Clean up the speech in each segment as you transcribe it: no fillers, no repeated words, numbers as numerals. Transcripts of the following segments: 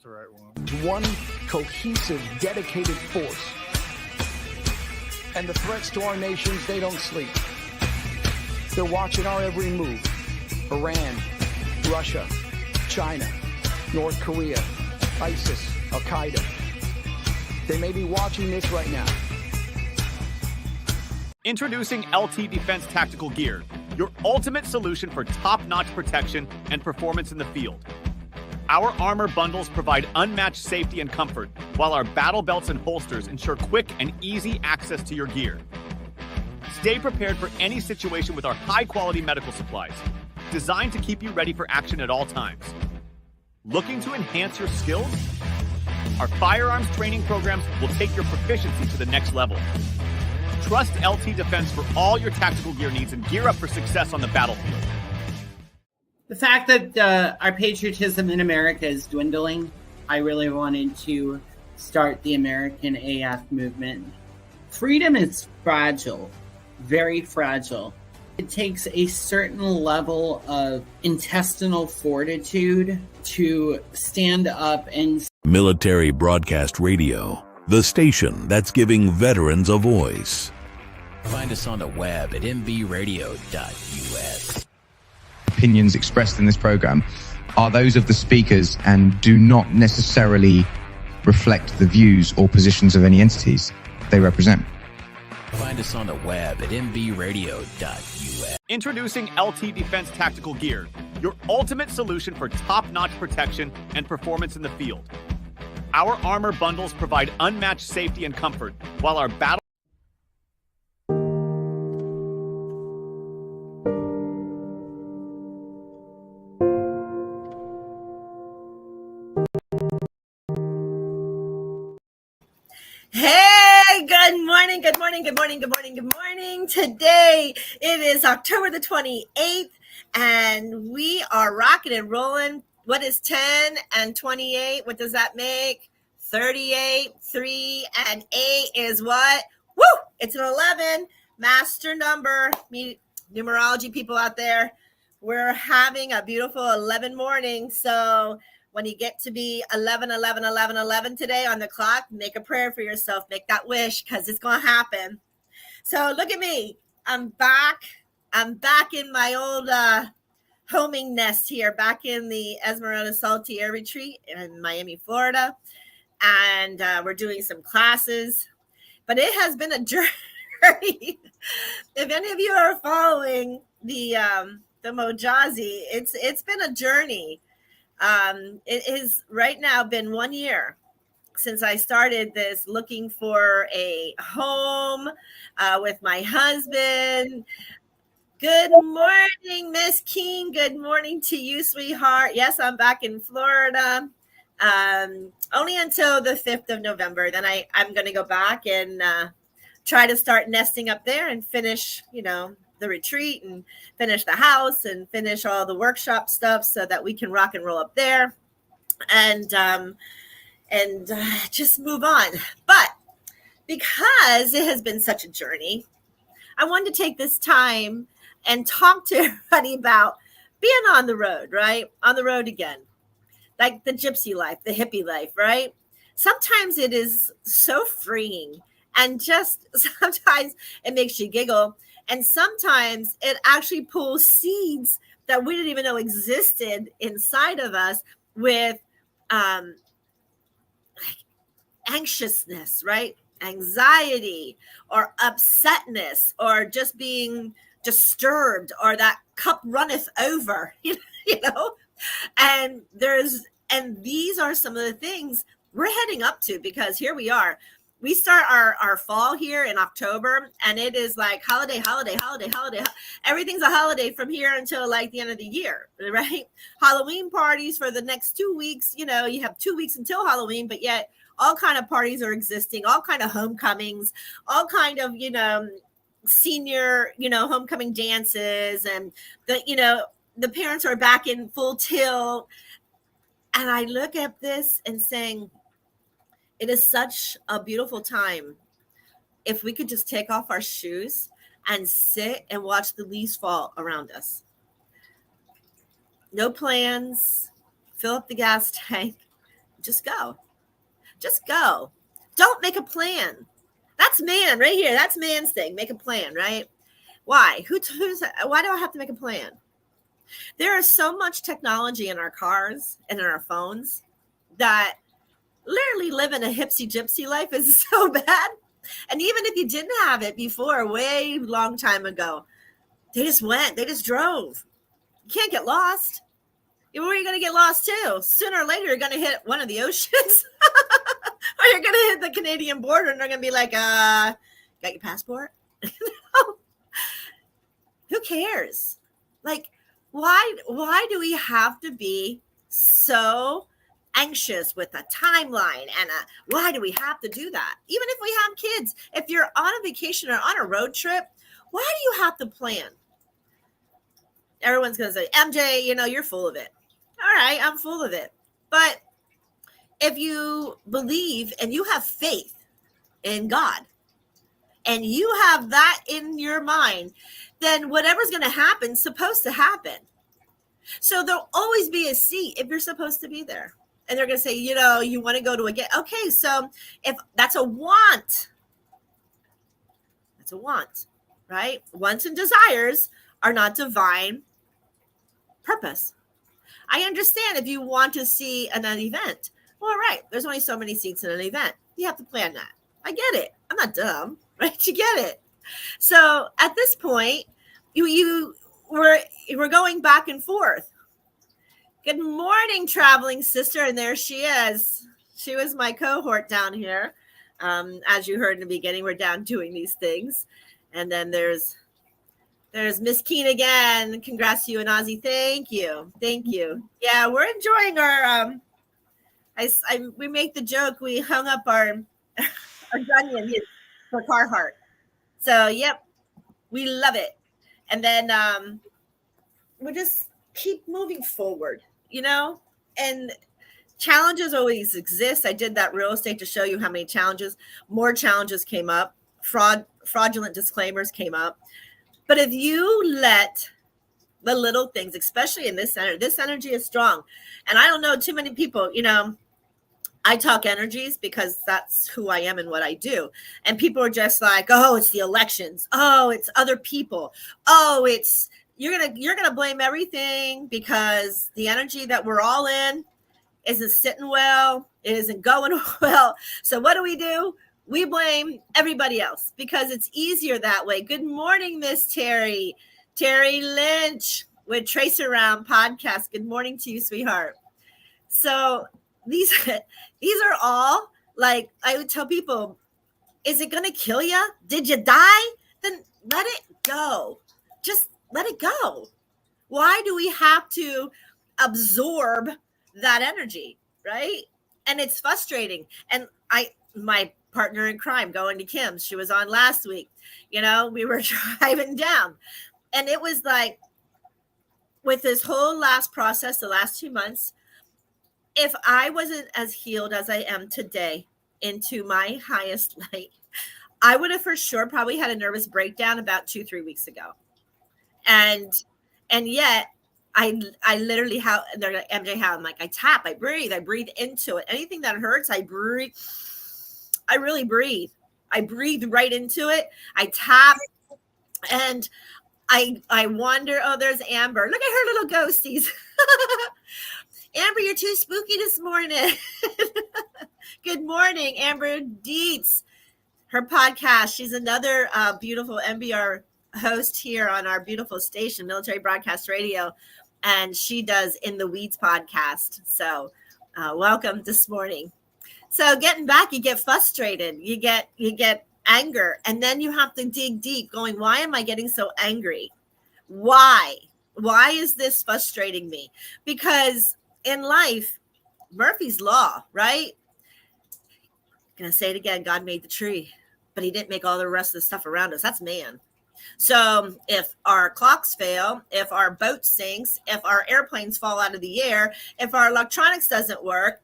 the right one. One cohesive, dedicated force. And the threats to our nations, they don't sleep. They're watching our every move. Iran, Russia, China, North Korea, ISIS, Al-Qaeda. They may be watching this right now. Introducing LT Defense Tactical Gear, your ultimate solution for top-notch protection and performance in the field. Our armor bundles provide unmatched safety and comfort, while our battle belts and holsters ensure quick and easy access to your gear. Stay prepared for any situation with our high-quality medical supplies, designed to keep you ready for action at all times. Looking to enhance your skills? Our firearms training programs will take your proficiency to the next level. Trust LT Defense for all your tactical gear needs and gear up for success on the battlefield. The fact that our patriotism in America is dwindling, I really wanted to start the American AF movement. Freedom is fragile, very fragile. It takes a certain level of intestinal fortitude to stand up and... Military Broadcast Radio, the station that's giving veterans a voice. Find us on the web at mbradio.us. Opinions expressed in this program are those of the speakers and do not necessarily reflect the views or positions of any entities they represent. Find us on the web at mbradio.us. Introducing LT Defense Tactical Gear, your ultimate solution for top-notch protection and performance in the field. Our armor bundles provide unmatched safety and comfort, while our battle... Hey, good morning, good morning, good morning, good morning, good morning. Today, it is October the 28th, and we are rocking and rolling. What is 10 and 28? What does that make? 38, 3, and 8 is what? Woo! It's an 11, master number. Me numerology people out there, we're having a beautiful 11 morning, so... when you get to be 11, 11, 11, 11 today on the clock, make a prayer for yourself. Make that wish because it's going to happen. So look at me. I'm back. I'm back in my old homing nest here, back in the Esmeralda Salty Air Retreat in Miami, Florida. And we're doing some classes. But it has been a journey. If any of you are following the Mojazi, it's been a journey. It has right now been 1 year since I started this, looking for a home with my husband. Good morning, Miss King. Good morning to you, sweetheart. Yes, I'm back in Florida. Only until the 5th of November. Then I'm going to go back and try to start nesting up there and finish, the retreat and finish the house and finish all the workshop stuff so that we can rock and roll up there and just move on. But because it has been such a journey, I wanted to take this time and talk to everybody about being on the road, right? On the road again, like the gypsy life, the hippie life, right? Sometimes it is so freeing and just sometimes it makes you giggle. And sometimes it actually pulls seeds that we didn't even know existed inside of us with anxiousness, right? Anxiety or upsetness or just being disturbed or that cup runneth over, And these are some of the things we're heading up to because here we are. We start our fall here in October, and it is like holiday. Everything's a holiday from here until like the end of the year, right? Halloween parties for the next 2 weeks. You have 2 weeks until Halloween, but yet all kind of parties are existing, all kind of homecomings, all kind of, senior, homecoming dances, and the parents are back in full tilt. And I look at this and saying, it is such a beautiful time if we could just take off our shoes and sit and watch the leaves fall around us. No plans, fill up the gas tank, Just go. Just go. Don't make a plan. That's man right here. That's man's thing. Make a plan, right? Why? Why do I have to make a plan? There is so much technology in our cars and in our phones that literally living a hipsy gypsy life is so bad. And even if you didn't have it before, way long time ago, they just drove. You can't get lost. Where are you going to get lost to? Sooner or later, you're going to hit one of the oceans or you're going to hit the Canadian border and they're going to be like, got your passport? Who cares? Like, why do we have to be so anxious with a timeline and why do we have to do that? Even if we have kids, if you're on a vacation or on a road trip, why do you have to plan? Everyone's going to say, MJ, you're full of it. All right, I'm full of it. But if you believe and you have faith in God and you have that in your mind, then whatever's going to happen is supposed to happen. So there'll always be a seat if you're supposed to be there. And they're going to say, you want to go to a game. Okay, so if that's a want, right? Wants and desires are not divine purpose. I understand if you want to see an event. Well, right, there's only so many seats in an event. You have to plan that. I get it. I'm not dumb, right? You get it. So at this point, we're going back and forth. Good morning, traveling sister. And there she is. She was my cohort down here. As you heard in the beginning, we're down doing these things. And then there's Miss Keen again. Congrats to you and Ozzy. Thank you. Yeah, we're enjoying our, we make the joke. We hung up our Onion for Carhartt. So, yep, we love it. And then we'll just keep moving forward, and challenges always exist. I did that real estate to show you how many more challenges came up. Fraudulent disclaimers came up. But if you let the little things, especially in this energy is strong. And I don't know too many people, I talk energies because that's who I am and what I do. And people are just like, oh, it's the elections. Oh, it's other people. Oh, it's you're gonna blame everything because the energy that we're all in isn't sitting well. It isn't going well. So what do? We blame everybody else because it's easier that way. Good morning, Miss Terry. Terry Lynch with Trace Around Podcast. Good morning to you, sweetheart. So these are all, like, I would tell people, is it going to kill you? Did you die? Then let it go. Just let it go. Why do we have to absorb that energy, right? And it's frustrating. And my partner in crime, going to Kim's, she was on last week. We were driving down. And it was like, with this whole last process, the last 2 months, if I wasn't as healed as I am today into my highest light, I would have for sure probably had a nervous breakdown about 2-3 weeks ago. And yet I literally, they're like, MJ, how? I'm like, I tap, I breathe into it. Anything that hurts, I breathe. I really breathe. I breathe right into it. I tap and I wonder, oh, there's Amber. Look at her little ghosties. Amber, you're too spooky this morning. Good morning, Amber Dietz. Her podcast. She's another beautiful MBR host here on our beautiful station, Military Broadcast Radio. And she does In the Weeds podcast. So welcome this morning. So getting back, you get frustrated. You get anger. And then you have to dig deep going, why am I getting so angry? Why? Why is this frustrating me? Because in life, Murphy's Law, right? Gonna say it again. God made the tree, but he didn't make all the rest of the stuff around us. That's man. So if our clocks fail, if our boat sinks, if our airplanes fall out of the air, if our electronics doesn't work,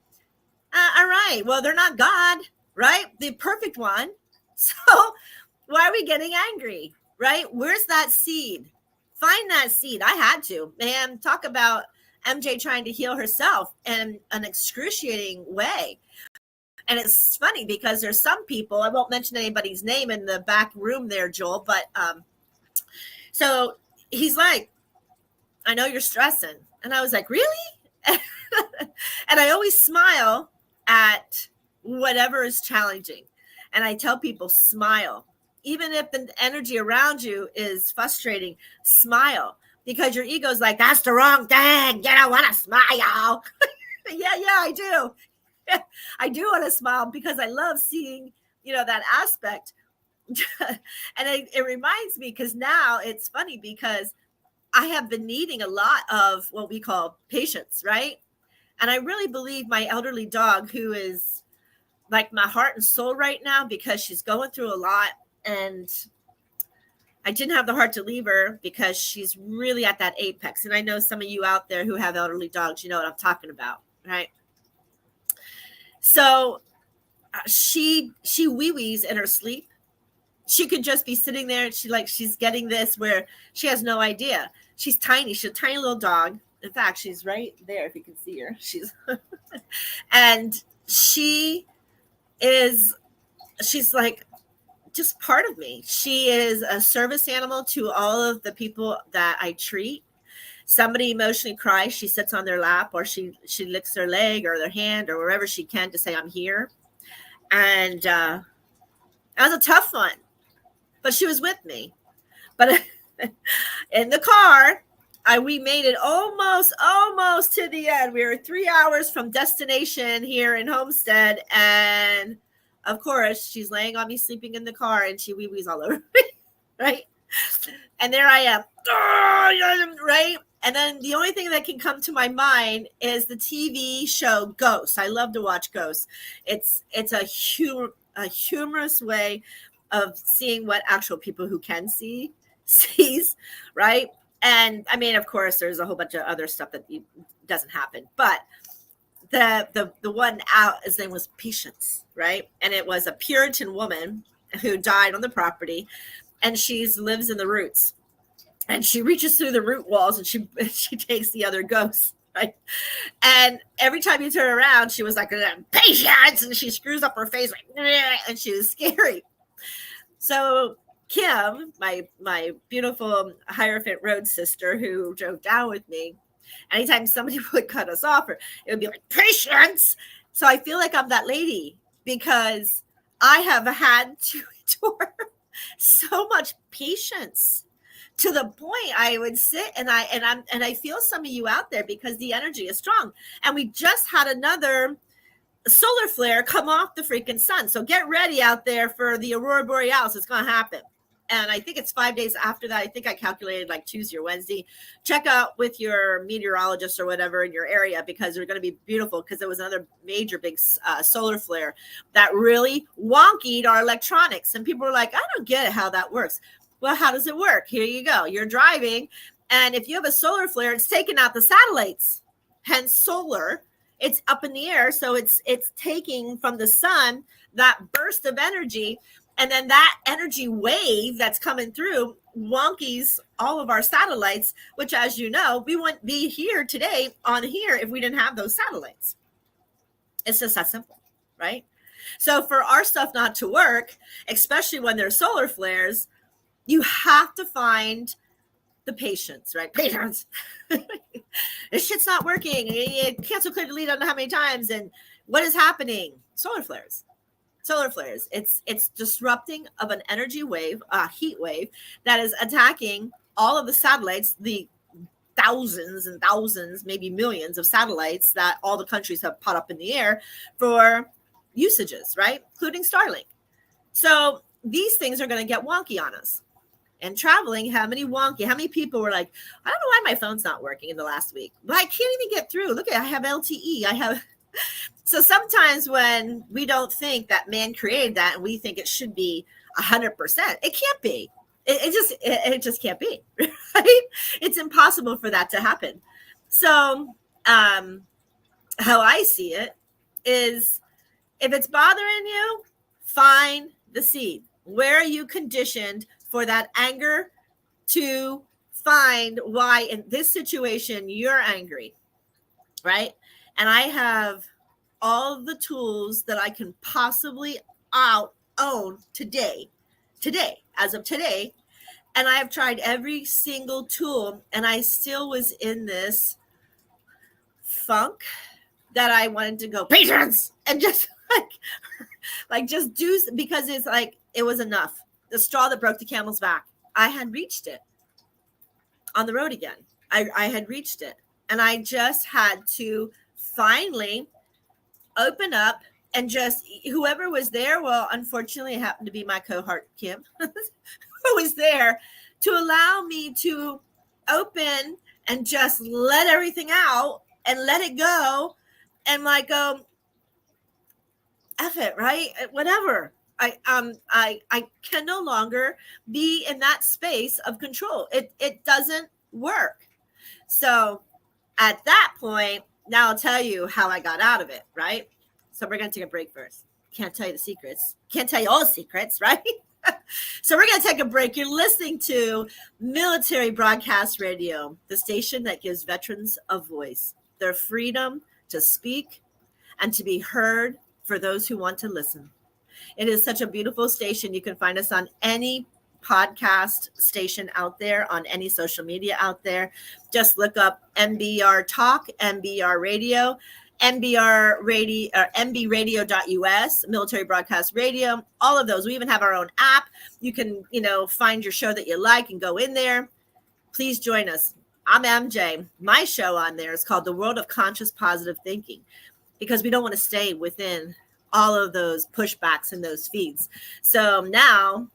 all right, well, they're not God, right? The perfect one. So why are we getting angry, right? Where's that seed? Find that seed. I had to, man, talk about MJ trying to heal herself in an excruciating way. And it's funny because there's some people, I won't mention anybody's name in the back room there, Joel, but so he's like, I know you're stressing. And I was like, really? And I always smile at whatever is challenging. And I tell people, smile. Even if the energy around you is frustrating, smile. Because your ego's like, that's the wrong thing. You don't want to smile. yeah, I do. I do want to smile because I love seeing, that aspect. And it reminds me, because now it's funny because I have been needing a lot of what we call patience, right? And I really believe my elderly dog, who is like my heart and soul right now, because she's going through a lot, and I didn't have the heart to leave her because she's really at that apex. And I know some of you out there who have elderly dogs, you know what I'm talking about, right? So she wee-wees in her sleep. She could just be sitting there and she's getting this where she has no idea. She's tiny. She's a tiny little dog. In fact, she's right there if you can see her. She's and she's like just part of me. She is a service animal to all of the people that I treat. Somebody emotionally cries, she sits on their lap, or she licks their leg or their hand or wherever she can to say, I'm here. And that was a tough one, but she was with me. But in the car, we made it almost to the end. We were 3 hours from destination here in Homestead. And of course, she's laying on me, sleeping in the car, and she wee-wees all over me, right? And there I am, right? And then the only thing that can come to my mind is the TV show Ghosts. I love to watch Ghosts. It's a humorous way of seeing what actual people who can sees, right? And I mean, of course, there's a whole bunch of other stuff that doesn't happen. But the one out, his name was Patience, right? And it was a Puritan woman who died on the property, and she lives in the roots. And she reaches through the root walls and she takes the other ghosts, right? And every time you turn around, she was like, Patience! And she screws up her face, and she was scary. So Kim, my beautiful Hierophant Road sister who drove down with me, anytime somebody would cut us off, it would be like, Patience! So I feel like I'm that lady because I have had to endure so much patience. To the point I would sit and I feel some of you out there because the energy is strong. And we just had another solar flare come off the freaking sun. So get ready out there for the Aurora Borealis. It's going to happen. And I think it's 5 days after that. I think I calculated like Tuesday or Wednesday. Check out with your meteorologist or whatever in your area because they're going to be beautiful because there was another major big solar flare that really wonkied our electronics. And people were like, I don't get it how that works. Well, how does it work? Here you go. You're driving, and if you have a solar flare, it's taking out the satellites, hence solar. It's up in the air, so it's taking from the sun that burst of energy, and then that energy wave that's coming through wonkies all of our satellites, which, as you know, we wouldn't be here today on here if we didn't have those satellites. It's just that simple, right? So for our stuff not to work, especially when there's solar flares, you have to find the patience, right? Patience. This shit's not working. You cancel, clear, delete, I don't know how many times. And what is happening? Solar flares. It's disrupting of an energy wave, a heat wave that is attacking all of the satellites, the thousands and thousands, maybe millions of satellites that all the countries have put up in the air for usages, right? Including Starlink. So these things are going to get wonky on us. And traveling, how many people were like, I don't know why my phone's not working in the last week. But I can't even get through. Look, I have LTE. So sometimes when we don't think that man created that and we think it should be 100%, it can't be. It just can't be, right? It's impossible for that to happen. So how I see it is if it's bothering you, find the seed. Where are you conditioned for that anger to find why in this situation you're angry? right? And I have all the tools that I can possibly own today, as of today. And I have tried every single tool, and I still was in this funk that I wanted to go patrons and just like just do, because it's like, it was enough. The straw that broke the camel's back. I had reached it on the road again. I had reached it, and I just had to finally open up and just, whoever was there, well, unfortunately it happened to be my cohort Kim, who was there to allow me to open and just let everything out and let it go, and like go, F it, right? Whatever. I can no longer be in that space of control. It doesn't work. So at that point, now I'll tell you how I got out of it, right? So we're going to take a break first. Can't tell you the secrets. Can't tell you all the secrets, right? So we're going to take a break. You're listening to Military Broadcast Radio, the station that gives veterans a voice, their freedom to speak and to be heard for those who want to listen. It is such a beautiful station. You can find us on any podcast station out there, on any social media out there. Just look up MBR Talk, MBR Radio, MBR Radio, or MBRadio.us, Military Broadcast Radio, all of those. We even have our own app. You can, find your show that you like and go in there. Please join us. I'm MJ. My show on there is called The World of Conscious Positive Thinking, because we don't want to stay within all of those pushbacks and those feeds. So now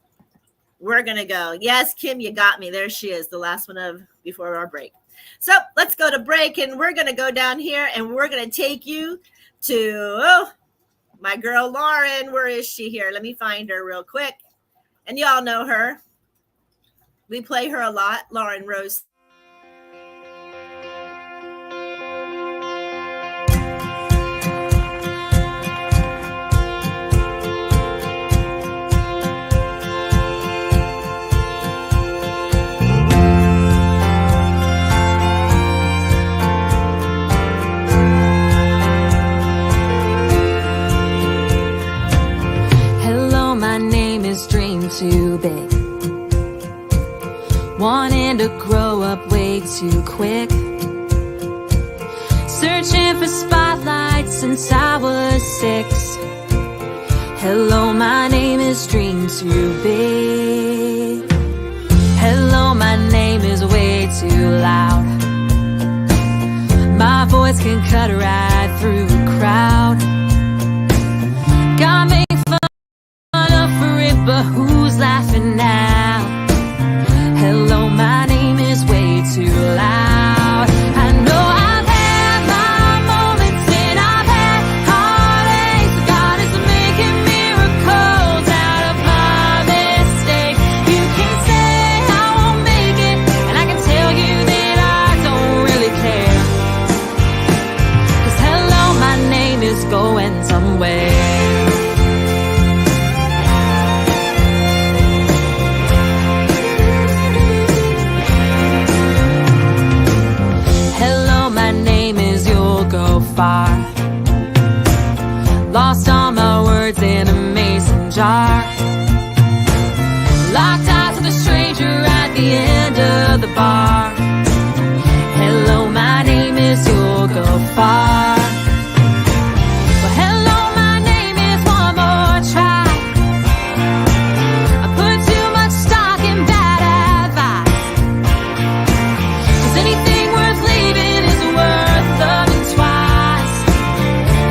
we're going to go. Yes, Kim, you got me. There she is, the last one of before our break. So let's go to break, and we're going to go down here, and we're going to take you to my girl Lauren. Where is she here? Let me find her real quick. And y'all know her. We play her a lot, Lauren Rose. Too big, wanting to grow up way too quick, searching for spotlights since I was 6. Hello, my name is Dream Too Big. Hello, my name is way too loud. My voice can cut right through a crowd. Got me but who's laughing now? Hello, my name is way too loud. I know I've had my moments and I've had heartaches. God is making miracles out of my mistakes. You can say I won't make it, and I can tell you that I don't really care. 'Cause hello, my name is going somewhere. Far. Lost all my words in a mason jar. Locked eyes with a stranger at the end of the bar. Hello, my name is You'll Go Far. Well, hello, my name is one more try. I put too much stock in bad advice. 'Cause anything worth leaving is worth loving twice.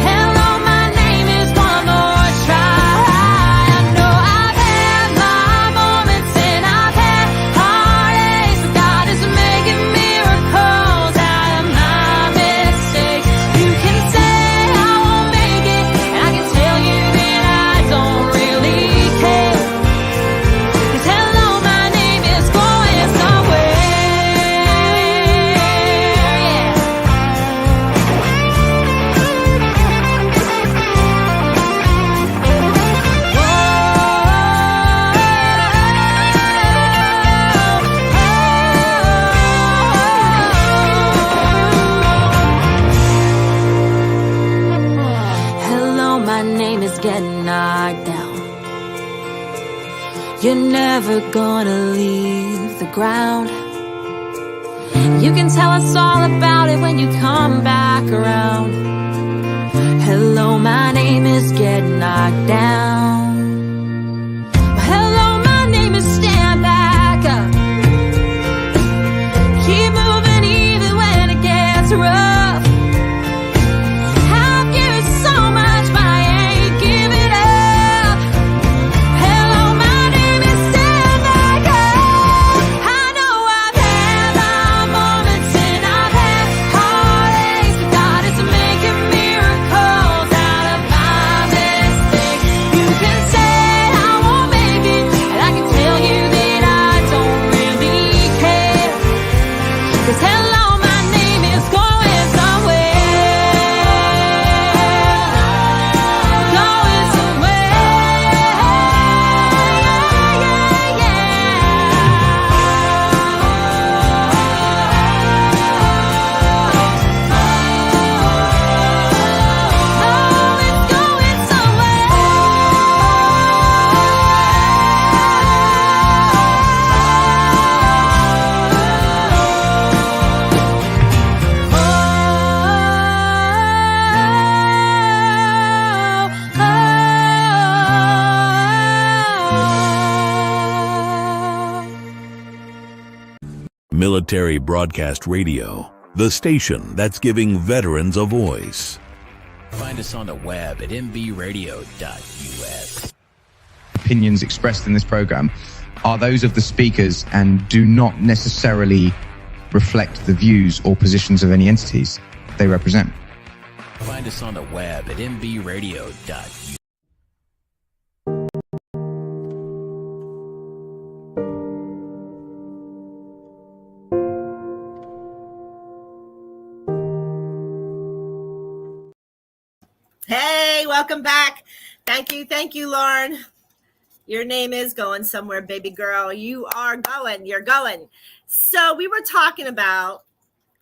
Hello, my name is one more try. I know name is getting knocked down. You're never gonna leave the ground. You can tell us all about it when you come back around. Hello, my name is getting knocked down. Hello, my name is stand back up. Keep moving even when it gets rough. I've given so much, but I ain't giving up. Hello, my name is stand back up. I know I've had my moments and I've had heartaches, but God is making miracles out of my mistakes. You can say I won't make it, and I can tell you that I don't really care. 'Cause hello, my name is going somewhere. Going somewhere. Oh, it's going Military Broadcast Radio, the station that's giving veterans a voice. Find us on the web at mbradio.us. Opinions expressed in this program are those of the speakers and do not necessarily reflect the views or positions of any entities they represent. Find us on the web at mbradio.us. Hey, welcome back. Thank you, Lauren. Your name is going somewhere, baby girl. You are going. You're going. So we were talking about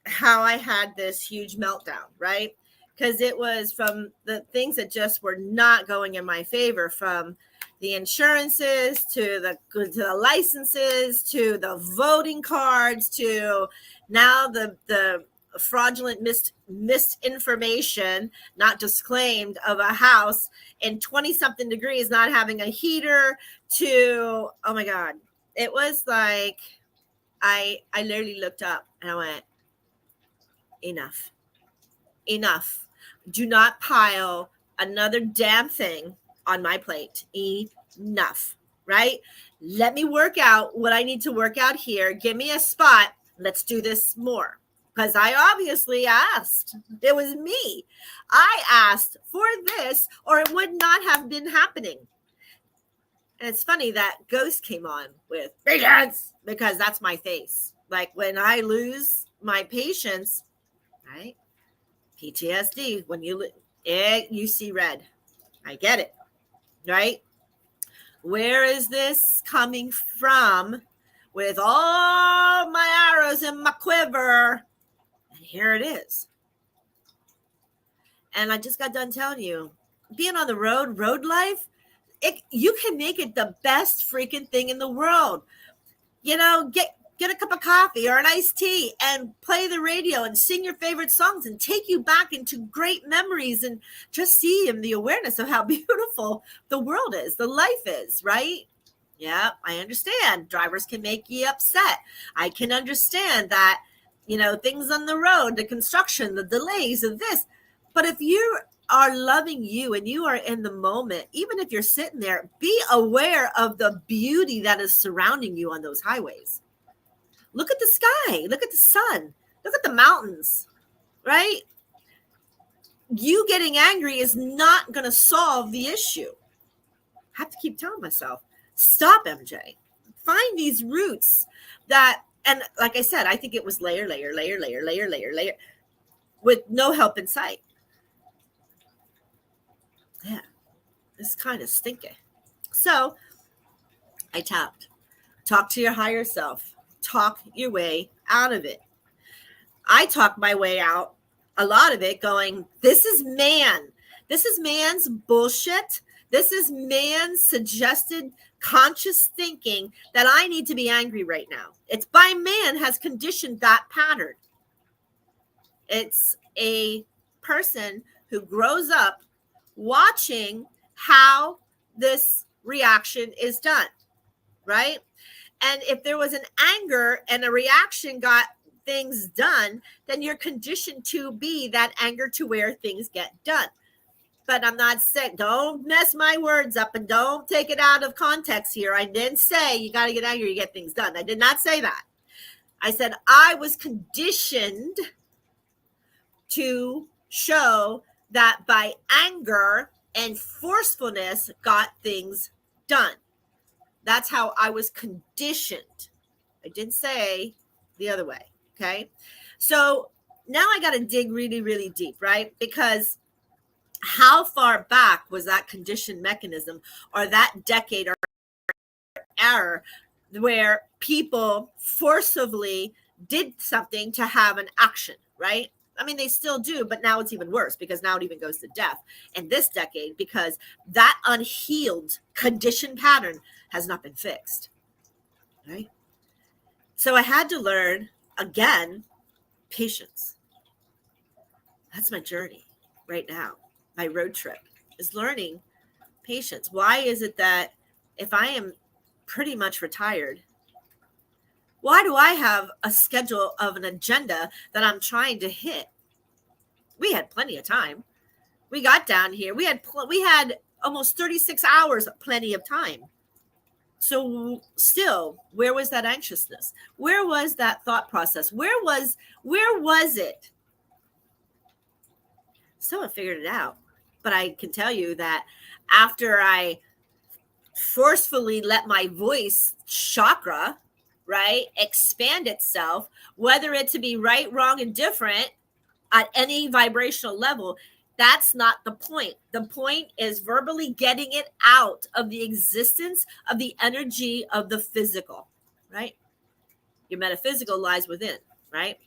how I had this huge meltdown, right? Because it was from the things that just were not going in my favor, from the insurances to the licenses to the voting cards to now the fraudulent misinformation, not disclaimed, of a house in 20 something degrees not having a heater, to, oh my God, it was like I literally looked up and I went, enough. Do not pile another damn thing on my plate. Enough, right? Let me work out what I need to work out here. Give me a spot. Let's do this more. Because I obviously asked. It was me. I asked for this, or it would not have been happening. And it's funny that Ghost came on with patience, because that's my face. Like when I lose my patience, right? PTSD. When you see red. I get it, right? Where is this coming from? With all my arrows in my quiver. Here it is. And I just got done telling you, being on the road life, you can make it the best freaking thing in the world. You know, get a cup of coffee or an iced tea and play the radio and sing your favorite songs and take you back into great memories and just see the awareness of how beautiful the world is, the life is, right? Yeah, I understand. Drivers can make you upset. I can understand that. Things on the road, the construction, the delays of this. But if you are loving you and you are in the moment, even if you're sitting there, be aware of the beauty that is surrounding you on those highways. Look at the sky. Look at the sun. Look at the mountains, right? You getting angry is not going to solve the issue. I have to keep telling myself, stop, MJ. Find these roots that, and like I said, I think it was layer, with no help in sight. Yeah, it's kind of stinky. So I talk to your higher self, talk your way out of it. I talk my way out, a lot of it, going, this is man. This is man's bullshit. This is man's suggested conscious thinking that I need to be angry right now. It's by man has conditioned that pattern. It's a person who grows up watching how this reaction is done, right? And if there was an anger and a reaction got things done, then you're conditioned to be that anger to where things get done. But I'm not saying, don't mess my words up and don't take it out of context here. I didn't say you got to get angry to get things done. I did not say that. I said I was conditioned to show that by anger and forcefulness got things done. That's how I was conditioned. I didn't say the other way. Okay. So now I got to dig really, really deep, right? Because how far back was that conditioned mechanism or that decade or era where people forcibly did something to have an action, right? I mean, they still do, but now it's even worse because now it even goes to death in this decade because that unhealed conditioned pattern has not been fixed, right? So I had to learn, again, patience. That's my journey right now. My road trip is learning patience. Why is it that if I am pretty much retired, why do I have a schedule of an agenda that I'm trying to hit? We had plenty of time. We got down here. We had almost 36 hours of plenty of time. So still, where was that anxiousness? Where was that thought process? Where was it? Still haven't figured it out. But I can tell you that after I forcefully let my voice chakra, right, expand itself, whether it to be right, wrong, and different at any vibrational level, that's not the point. The point is verbally getting it out of the existence of the energy of the physical, right? Your metaphysical lies within, right?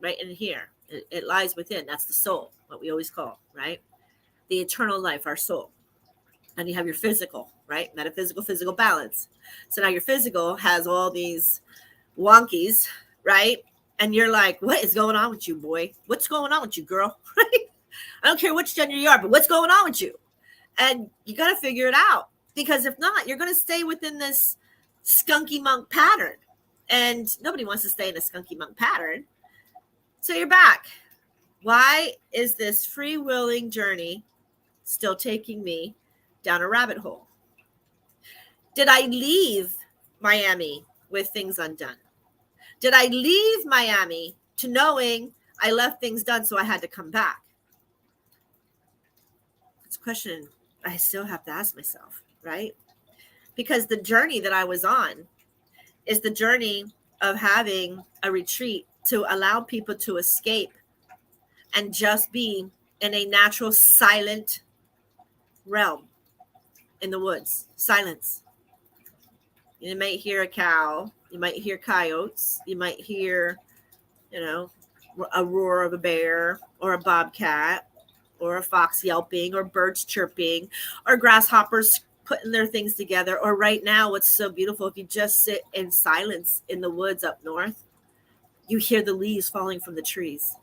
Right in here. It lies within. That's the soul, what we always call, right? The eternal life, our soul. And you have your physical, right? Metaphysical, physical balance. So now your physical has all these wonkies, right? And you're like, what is going on with you, boy? What's going on with you, girl? Right? I don't care which gender you are, but what's going on with you? And you got to figure it out. Because if not, you're going to stay within this skunky monk pattern. And nobody wants to stay in a skunky monk pattern. So you're back. Why is this free-willing journey still taking me down a rabbit hole? Did I leave Miami with things undone? Did I leave Miami to knowing I left things done so I had to come back? It's a question I still have to ask myself, right? Because the journey that I was on is the journey of having a retreat to allow people to escape and just be in a natural silent realm in the woods. Silence. You might hear a cow. You might hear coyotes. You might hear, a roar of a bear or a bobcat or a fox yelping or birds chirping or grasshoppers putting their things together. Or right now, what's so beautiful, if you just sit in silence in the woods up north, you hear the leaves falling from the trees.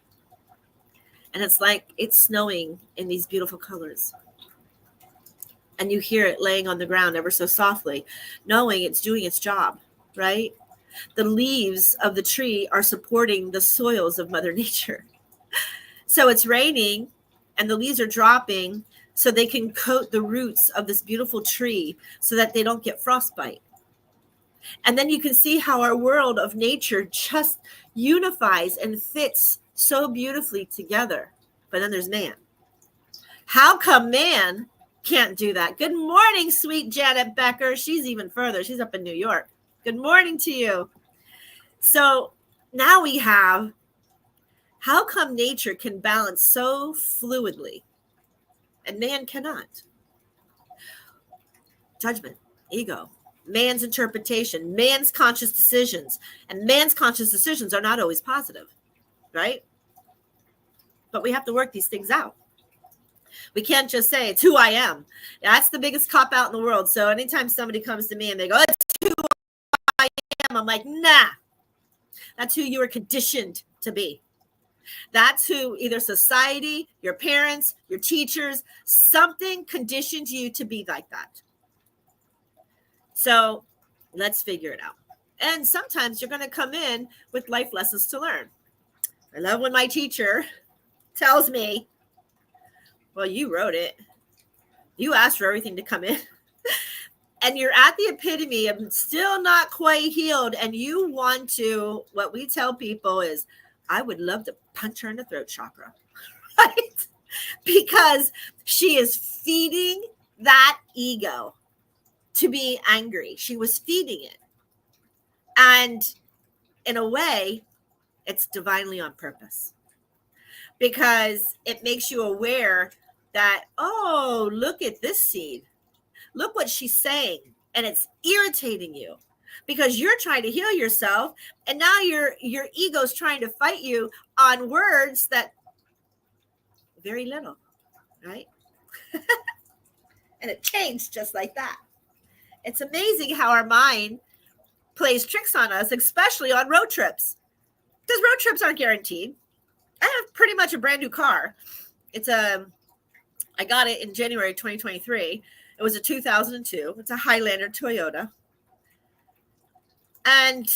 And it's like it's snowing in these beautiful colors. And you hear it laying on the ground ever so softly, knowing it's doing its job, right? The leaves of the tree are supporting the soils of Mother Nature. So it's raining and the leaves are dropping so they can coat the roots of this beautiful tree so that they don't get frostbite. And then you can see how our world of nature just unifies and fits so beautifully together. But then there's man. How come man can't do that? Good morning, sweet Janet Becker. She's even further. She's up in New York. Good morning to you. So now we have, how come nature can balance so fluidly and man cannot? Judgment, ego, man's interpretation, man's conscious decisions. And man's conscious decisions are not always positive, right? But we have to work these things out. We can't just say it's who I am. That's the biggest cop out in the world. So anytime somebody comes to me and they go, it's who I am, I'm like, nah, that's who you were conditioned to be. That's who either society, your parents, your teachers, something conditioned you to be like that. So let's figure it out. And sometimes you're going to come in with life lessons to learn. I love when my teacher tells me, well, you wrote it. You asked for everything to come in. And you're at the epitome of still not quite healed. And you want to, what we tell people is, I would love to punch her in the throat chakra, right? Because she is feeding that ego to be angry. She was feeding it. And in a way, it's divinely on purpose, because it makes you aware that, oh, look at this seed. Look what she's saying. And it's irritating you because you're trying to heal yourself. And now your ego's trying to fight you on words that very little, right? And it changed just like that. It's amazing how our mind plays tricks on us, especially on road trips, because road trips aren't guaranteed. I have pretty much a brand new car. I got it in January 2023. It was a 2002. It's a Highlander Toyota. And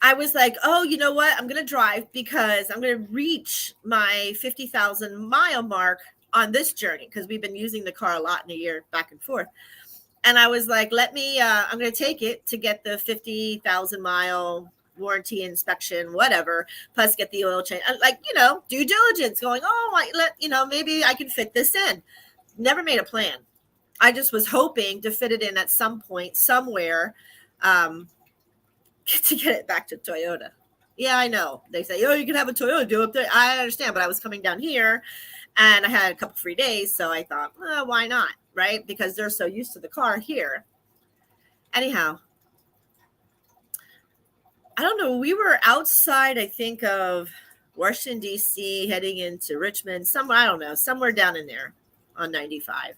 I was like, oh, you know what? I'm going to drive because I'm going to reach my 50,000 mile mark on this journey, because we've been using the car a lot in a year back and forth. And I was like, I'm going to take it to get the 50,000 mile warranty inspection, whatever, plus get the oil change. Like, due diligence going, maybe I can fit this in. Never made a plan. I just was hoping to fit it in at some point, somewhere, to get it back to Toyota. Yeah, I know. They say, oh, you can have a Toyota do up there. I understand, but I was coming down here and I had a couple free days. So I thought, well, why not? Right? Because they're so used to the car here. Anyhow, I don't know. We were outside, I think, of Washington, D.C., heading into Richmond, somewhere down in there on 95.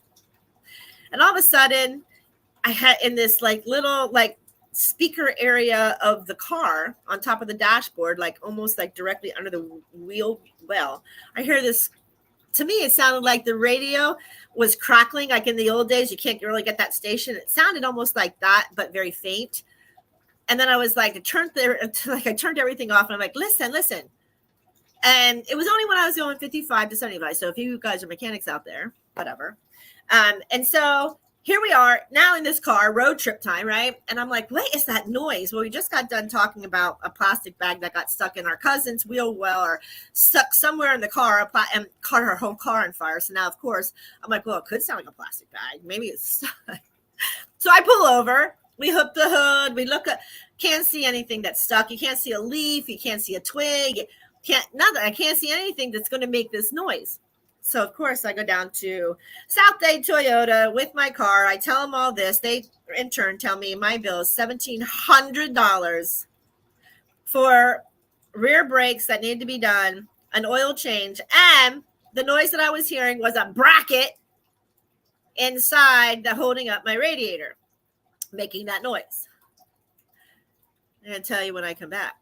And all of a sudden, I had in this little speaker area of the car on top of the dashboard, almost directly under the wheel well, I hear this. To me, it sounded like the radio was crackling, like in the old days. You can't really get that station. It sounded almost like that, but very faint. And then I was like, I turned everything off, and I'm like, listen. And it was only when I was going 55 to 75. So if you guys are mechanics out there, whatever. And so here we are now in this car, road trip time, right? And I'm like, what is that noise? Well, we just got done talking about a plastic bag that got stuck in our cousin's wheel well, or stuck somewhere in the car and caught her whole car on fire. So now, of course, I'm like, well, it could sound like a plastic bag. Maybe it's stuck. So I pull over. We hook the hood. We look at, can't see anything that's stuck. You can't see a leaf. You can't see a twig. Nothing. I can't see anything that's going to make this noise. So, of course, I go down to South Day Toyota with my car. I tell them all this. They, in turn, tell me my bill is $1,700 for rear brakes that need to be done, an oil change, and the noise that I was hearing was a bracket inside holding up my radiator, making that noise. I'm going to tell you when I come back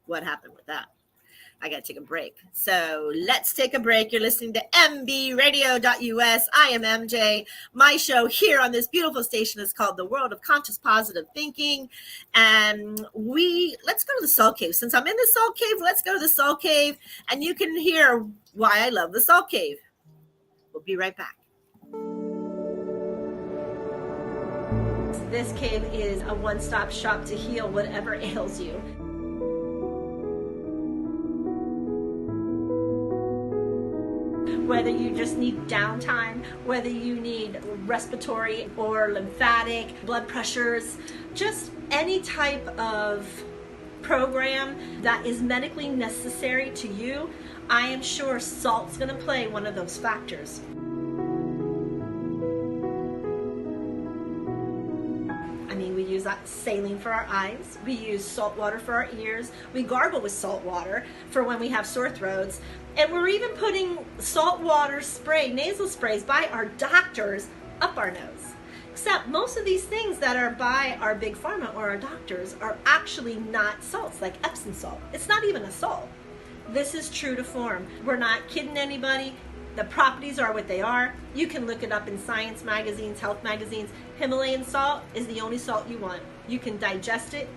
what happened with that. I got to take a break. So let's take a break. You're listening to mbradio.us. I am MJ. My show here on this beautiful station is called The World of Conscious Positive Thinking. And let's go to the Soul Cave. Since I'm in the Soul Cave, let's go to the Soul Cave, and you can hear why I love the Soul Cave. We'll be right back. This cave is a one-stop shop to heal whatever ails you. Whether you just need downtime, whether you need respiratory or lymphatic, blood pressures, just any type of program that is medically necessary to you, I am sure salt's going to play one of those factors. I mean, we use saline for our eyes. We use salt water for our ears. We gargle with salt water for when we have sore throats. And we're even putting salt water spray, nasal sprays by our doctors up our nose. Except most of these things that are by our big pharma or our doctors are actually not salts, like Epsom salt. It's not even a salt. This is true to form. We're not kidding anybody. The properties are what they are. You can look it up in science magazines, health magazines. Himalayan salt is the only salt you want. You can digest it.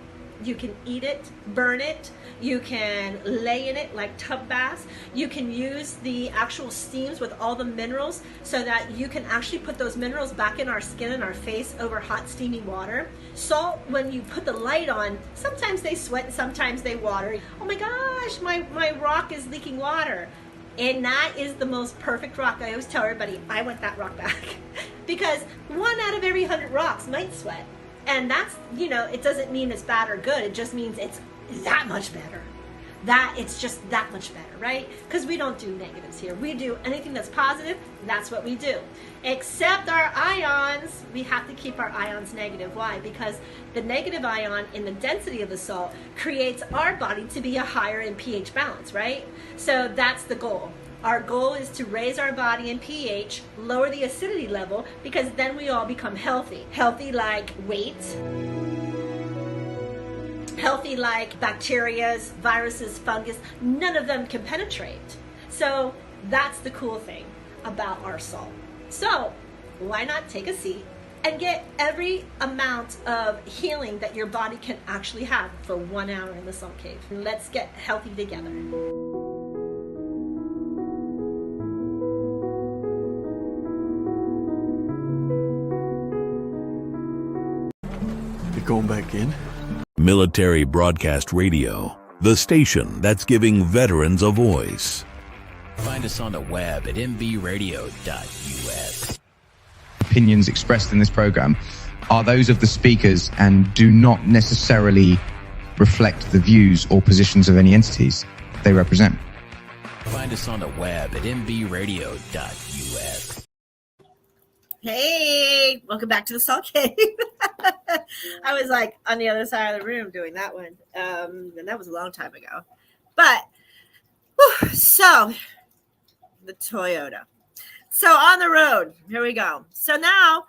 You can eat it, burn it. You can lay in it like tub baths. You can use the actual steams with all the minerals so that you can actually put those minerals back in our skin and our face over hot steamy water. Salt, when you put the light on, sometimes they sweat and sometimes they water. Oh my gosh, my rock is leaking water. And that is the most perfect rock. I always tell everybody, I want that rock back. Because 1 out of every 100 rocks might sweat. And that's, it doesn't mean it's bad or good. It just means it's that much better. It's just that much better, right? Because we don't do negatives here. We do anything that's positive, that's what we do. Except our ions, we have to keep our ions negative. Why? Because the negative ion in the density of the salt creates our body to be a higher in pH balance, right? So that's the goal. Our goal is to raise our body in pH, lower the acidity level, because then we all become healthy. Healthy like weight, healthy like bacteria, viruses, fungus. None of them can penetrate. So that's the cool thing about our salt. So why not take a seat and get every amount of healing that your body can actually have for 1 hour in the salt cave. Let's get healthy together. Going back in? Military Broadcast Radio, the station that's giving veterans a voice. Find us on the web at mbradio.us. Opinions expressed in this program are those of the speakers and do not necessarily reflect the views or positions of any entities they represent. Find us on the web at mbradio.us. Hey, welcome back to the Salt Cave. I was like on the other side of the room doing that one. And that was a long time ago. But, so, the Toyota. So on the road, here we go. So now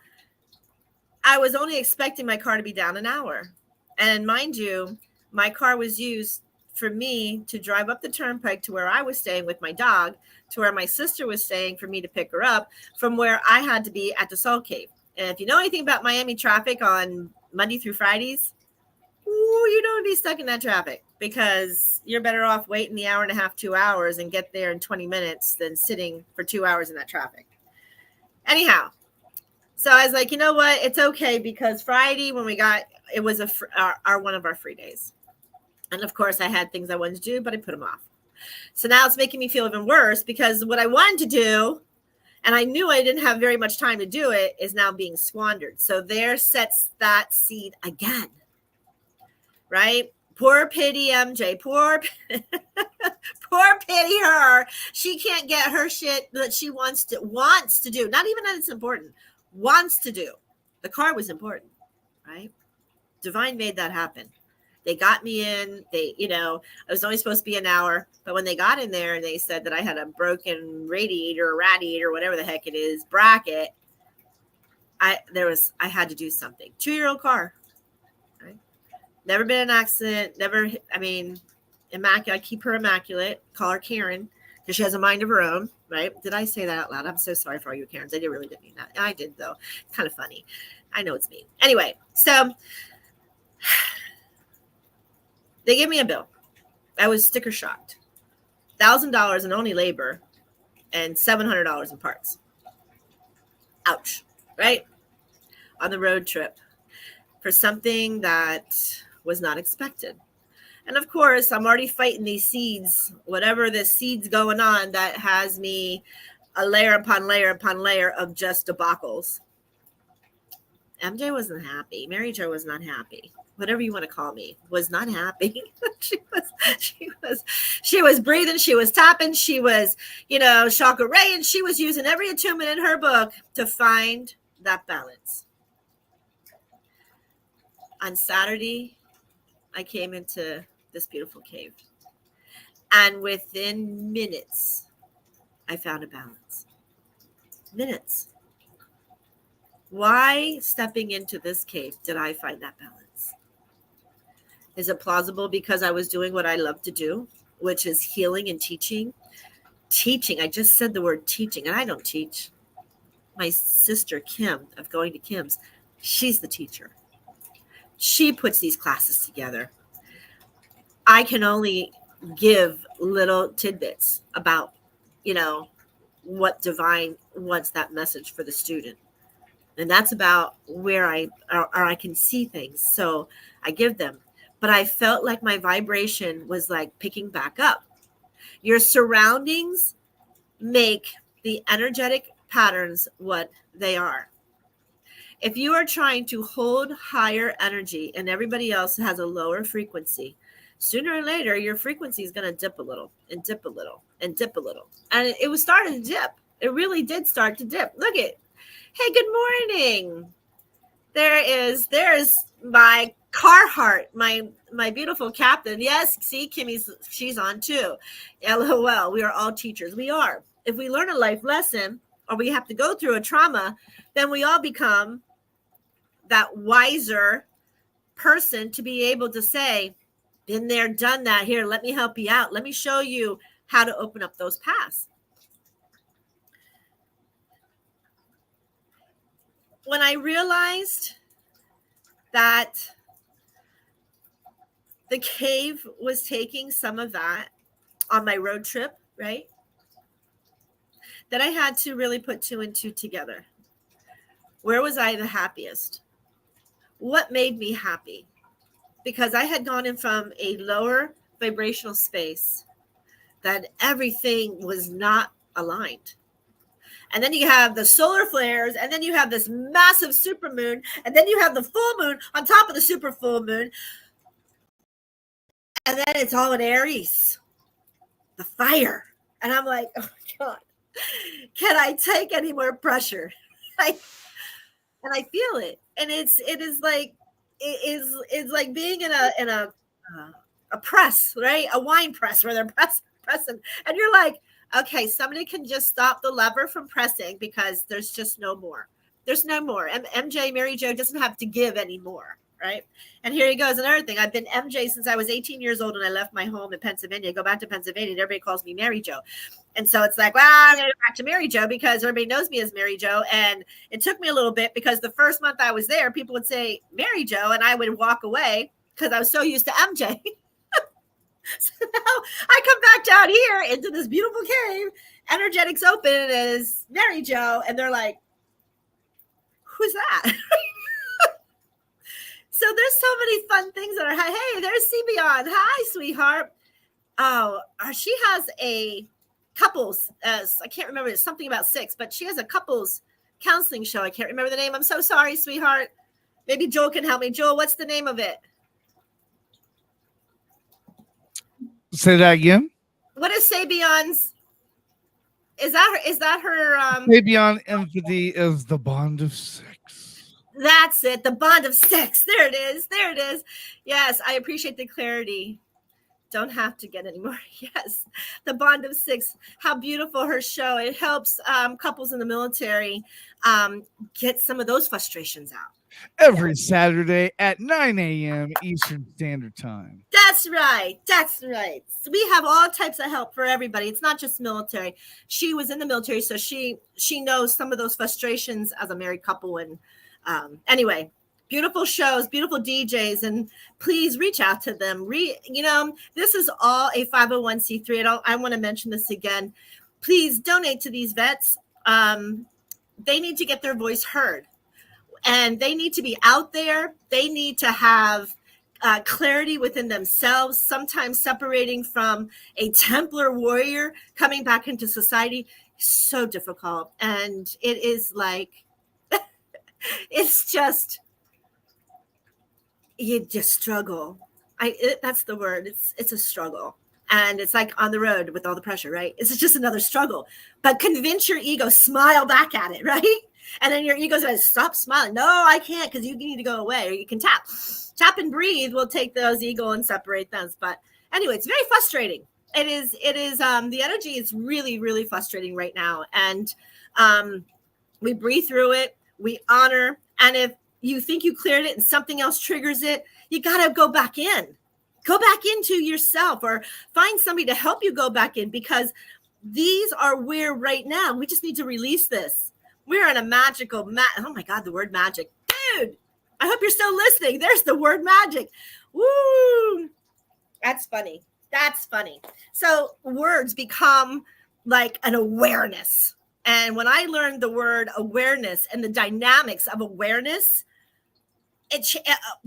I was only expecting my car to be down an hour. And mind you, my car was used for me to drive up the turnpike to where I was staying with my dog, to where my sister was staying for me to pick her up from where I had to be at the Salt Cave. And if you know anything about Miami traffic on Monday through Fridays, you don't be stuck in that traffic because you're better off waiting the hour and a half, 2 hours and get there in 20 minutes than sitting for 2 hours in that traffic. Anyhow, so I was like, you know what? It's okay because Friday when we got, it was our one of our free days. And of course I had things I wanted to do, but I put them off. So now it's making me feel even worse because what I wanted to do, and I knew I didn't have very much time to do it, is now being squandered. So there sets that seed again, right? Poor pity MJ, poor pity her. She can't get her shit that she wants to do. Not even that it's important, wants to do. The car was important, right? Divine made that happen. They got me in. I was only supposed to be an hour, but when they got in there and they said that I had a broken radiator, whatever the heck it is, bracket, I had to do something. 2-year-old car, right? Never been in an accident. Immaculate. I keep her immaculate. Call her Karen because she has a mind of her own, right? Did I say that out loud? I'm so sorry for all you Karens. I really didn't mean that. I did though. It's kind of funny. I know it's me. Anyway, so they gave me a bill. I was sticker shocked. $1,000 in only labor and $700 in parts. Ouch, right? On the road trip for something that was not expected. And of course, I'm already fighting these seeds, whatever the seeds going on that has me a layer upon layer upon layer of just debacles. MJ wasn't happy. Mary Jo was not happy. Whatever you want to call me, was not happy. she was breathing, she was tapping, she was, chakra ray, and she was using every attunement in her book to find that balance. On Saturday, I came into this beautiful cave. And within minutes, I found a balance. Minutes. Why, stepping into this cave, did I find that balance? Is it plausible because I was doing what I love to do, which is healing and teaching? Teaching. I just said the word teaching, and I don't teach. My sister, Kim, of Going to Kim's, she's the teacher. She puts these classes together. I can only give little tidbits about, what divine wants that message for the student. And that's about where I can see things. So I give them. But I felt like my vibration was like picking back up. Your surroundings make the energetic patterns what they are. If you are trying to hold higher energy and everybody else has a lower frequency, sooner or later, your frequency is going to dip a little and dip a little and dip a little. And it was starting to dip. It really did start to dip. Look at, hey, good morning. There's my Carhartt, my beautiful captain. Yes, see, she's on too. LOL, we are all teachers. We are. If we learn a life lesson or we have to go through a trauma, then we all become that wiser person to be able to say, been there, done that. Here, let me help you out. Let me show you how to open up those paths. When I realized that the cave was taking some of that on my road trip, right? Then I had to really put two and two together. Where was I the happiest? What made me happy? Because I had gone in from a lower vibrational space that everything was not aligned. And then you have the solar flares, and then you have this massive supermoon, and then you have the full moon on top of the super full moon. And then it's all in Aries, the fire. And I'm like, oh my God, can I take any more pressure? And I feel it. And it's like being in a press, right? A wine press where they're pressing. And you're like, okay, somebody can just stop the lever from pressing because there's just no more. There's no more. MJ, Mary Jo doesn't have to give anymore, right? And here he goes. Another thing, I've been MJ since I was 18 years old and I left my home in Pennsylvania. I go back to Pennsylvania and everybody calls me Mary Jo. And so it's like, well, I'm going to go back to Mary Jo because everybody knows me as Mary Jo. And it took me a little bit because the first month I was there, people would say Mary Jo and I would walk away because I was so used to MJ. So now I come back down here into this beautiful cave, energetics open, and it is Mary Jo, and they're like, who's that? So there's so many fun things that are, hey, there's C Beyond. Hi, sweetheart. Oh, she has a couples, I can't remember, it's something about 6, but she has a couples counseling show. I can't remember the name. I'm so sorry, sweetheart. Maybe Joel can help me. Joel, what's the name of it? Say that again. What is Sabion's? Is that her? Sabion empathy is the bond of sex. That's it. The bond of sex. There it is. There it is. Yes, I appreciate the clarity. Don't have to get any more. Yes, the bond of six. How beautiful her show. It helps couples in the military get some of those frustrations out. Every Saturday at 9 a.m. Eastern Standard Time. That's right. That's right. We have all types of help for everybody. It's not just military. She was in the military, so she knows some of those frustrations as a married couple. And anyway, beautiful shows, beautiful DJs, and please reach out to them. This is all a 501c3. I want to mention this again. Please donate to these vets. They need to get their voice heard. And they need to be out there. They need to have clarity within themselves, sometimes separating from a Templar warrior, coming back into society. So difficult. And it is like, it's just, you just struggle. That's the word. It's a struggle. And it's like on the road with all the pressure, right? It's just another struggle. But convince your ego, smile back at it, right? And then your ego says, stop smiling. No, I can't, because you need to go away. Or you can tap. Tap and breathe will take those ego and separate those. But anyway, it's very frustrating. It is, the energy is really, really frustrating right now. And we breathe through it, we honor. And if you think you cleared it and something else triggers it, you got to go back in. Go back into yourself, or find somebody to help you go back in, because these are where right now we just need to release this. We're in a magical, oh my God, the word magic. Dude, I hope you're still listening. There's the word magic. Woo! That's funny. That's funny. So words become like an awareness. And when I learned the word awareness and the dynamics of awareness, it's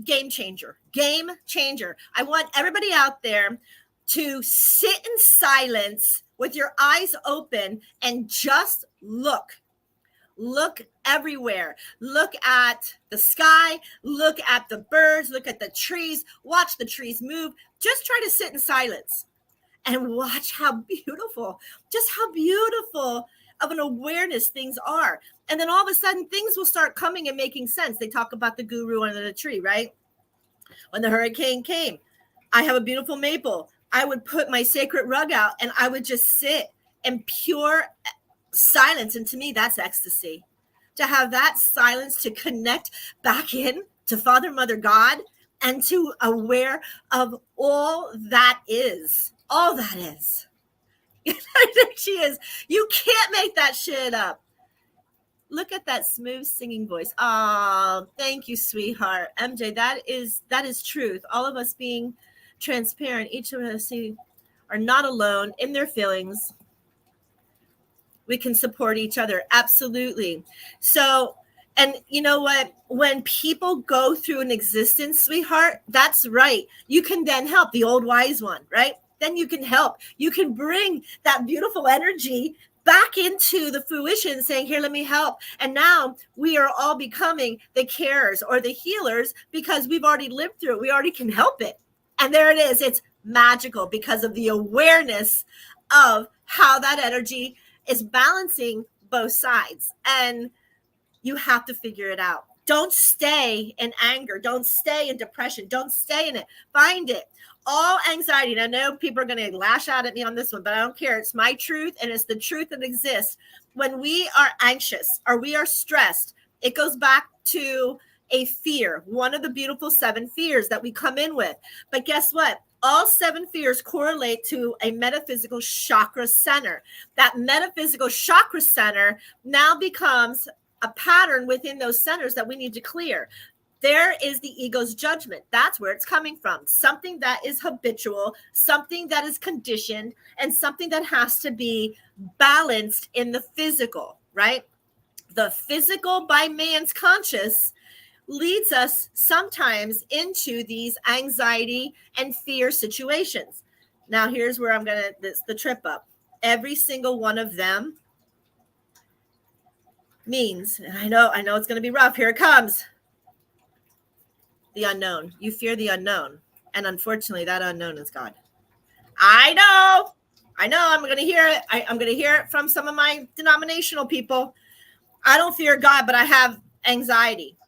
game changer. I want everybody out there to sit in silence with your eyes open and just look. Look everywhere. Look at the sky. Look at the birds. Look at the trees. Watch the trees move. Just try to sit in silence and watch how beautiful of an awareness things are. And then all of a sudden things will start coming and making sense. They talk about the guru under the tree, right? When the hurricane came, I have a beautiful maple. I would put my sacred rug out and I would just sit in pure silence. And to me, that's ecstasy. To have that silence, to connect back in to Father, Mother, God, and to aware of all that is. All that is. She is. You can't make that shit up. Look at that smooth singing voice. Oh, thank you, sweetheart. MJ, that is truth. All of us being transparent, each of us are not alone in their feelings. We can support each other. Absolutely. So, and you know what? When people go through an existence, sweetheart, that's right. You can then help, the old wise one, right? Then you can help. You can bring that beautiful energy back into the fruition, saying, here, let me help. And now we are all becoming the carers or the healers, because we've already lived through it. We already can help it. And there it is. It's magical because of the awareness of how that energy is balancing both sides. And you have to figure it out. Don't stay in anger. Don't stay in depression. Don't stay in it. Find it. All anxiety, and I know people are going to lash out at me on this one, but I don't care. It's my truth, and it's the truth that exists. When we are anxious or we are stressed, it goes back to a fear, one of the beautiful 7 fears that we come in with. But guess what? All 7 fears correlate to a metaphysical chakra center. That metaphysical chakra center now becomes a pattern within those centers that we need to clear. There is the ego's judgment. That's where it's coming from. Something that is habitual, something that is conditioned, and something that has to be balanced in the physical, right? The physical by man's conscious leads us sometimes into these anxiety and fear situations. Now, here's where I'm going to, the trip up. Every single one of them means, and I know it's going to be rough. Here it comes. The unknown. You fear the unknown. And unfortunately, that unknown is God. I know. I'm going to hear it. I'm going to hear it from some of my denominational people. I don't fear God, but I have anxiety.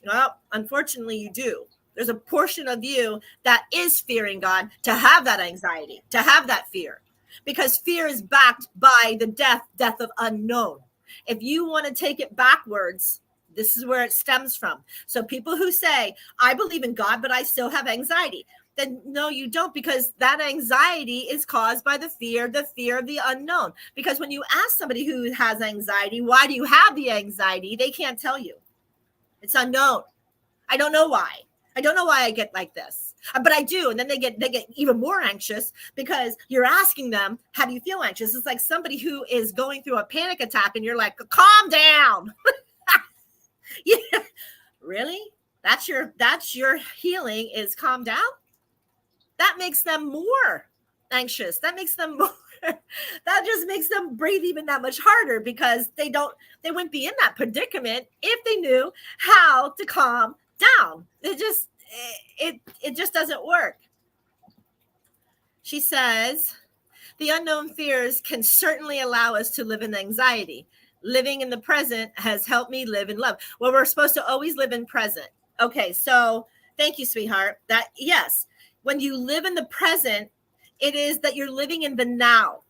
Well, unfortunately, you do. There's a portion of you that is fearing God to have that anxiety, to have that fear. Because fear is backed by the death of unknown. If you want to take it backwards, this is where it stems from. So people who say, I believe in God, but I still have anxiety, then no, you don't, because that anxiety is caused by the fear of the unknown. Because when you ask somebody who has anxiety, why do you have the anxiety? They can't tell you. It's unknown. I don't know why. I don't know why I get like this, but I do. And then they get even more anxious because you're asking them, how do you feel anxious? It's like somebody who is going through a panic attack and you're like, calm down. Yeah, really? That's your healing is calm down? That makes them more anxious. That makes them more, that just makes them breathe even that much harder, because they wouldn't be in that predicament if they knew how to calm down. It just doesn't work. She says, the unknown fears can certainly allow us to live in anxiety. living in the present has helped me live in love. Well, we're supposed to always live in present. Okay, so thank you, sweetheart. That, yes, when you live in the present, it is that you're living in the now.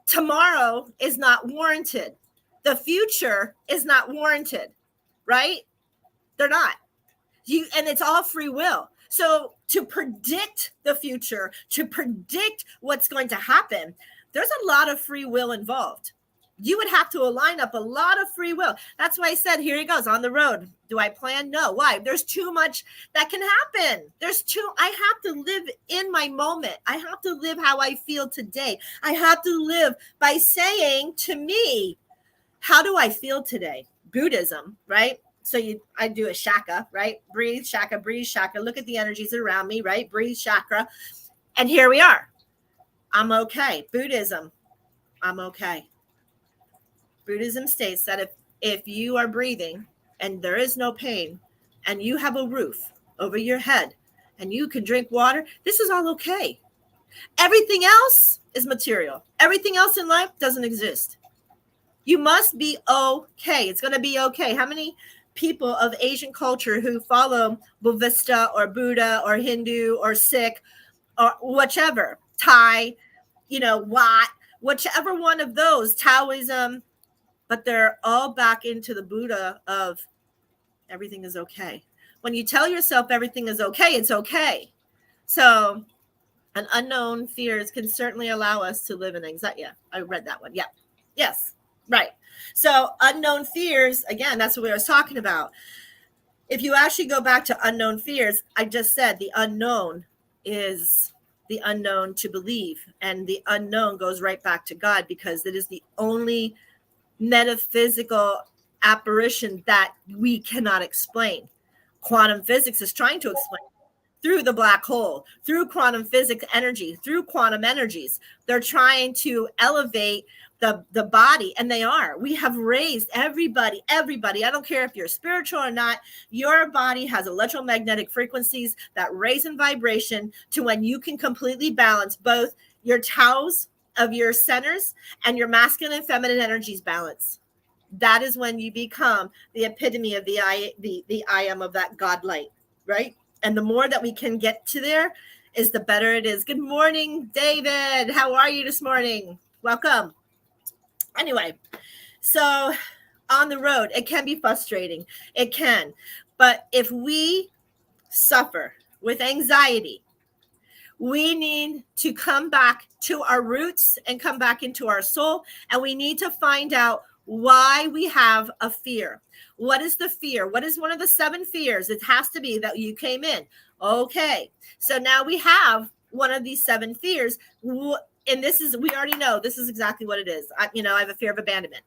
Tomorrow is not warranted. The future is not warranted, right? They're not. And it's all free will. So to predict the future, to predict what's going to happen, there's a lot of free will involved. You would have to align up a lot of free will. That's why I said, here he goes on the road. Do I plan? No. Why? There's too much that can happen. I have to live in my moment. I have to live how I feel today. I have to live by saying to me, how do I feel today? Buddhism, right? So I do a shaka, right? Breathe, shaka, breathe, shaka. Look at the energies around me, right? Breathe, chakra. And here we are. I'm okay. Buddhism, I'm okay. Buddhism states that if you are breathing and there is no pain and you have a roof over your head and you can drink water, this is all okay. Everything else is material. Everything else in life doesn't exist. You must be okay. It's going to be okay. How many people of Asian culture who follow Buddhista or Buddha or Hindu or Sikh or whichever, Thai, Wat, whichever one of those, Taoism, but they're all back into the Buddha of everything is okay. When you tell yourself everything is okay, it's okay. So an unknown fears can certainly allow us to live in anxiety. Yeah, I read that one. Yeah. Yes. Right. So unknown fears, again, that's what we were talking about. If you actually go back to unknown fears, I just said the unknown is the unknown to believe. And the unknown goes right back to God because it is the only metaphysical apparition that we cannot explain. Quantum physics is trying to explain through the black hole, through quantum physics energy, through quantum energies. They're trying to elevate the body, and they are. We have raised everybody. I don't care if you're spiritual or not, your body has electromagnetic frequencies that raise in vibration to when you can completely balance both your taos of your centers and your masculine and feminine energies balance. That is when you become the epitome of the I am of that God light, right? And the more that we can get to there is the better it is. Good morning, David. How are you this morning? Welcome. Anyway, so on the road, it can be frustrating. It can. But if we suffer with anxiety, we need to come back to our roots and come back into our soul. And we need to find out why we have a fear. What is the fear? What is one of the 7 fears? It has to be that you came in. Okay. So now we have one of these 7 fears. And we already know this is exactly what it is. I have a fear of abandonment.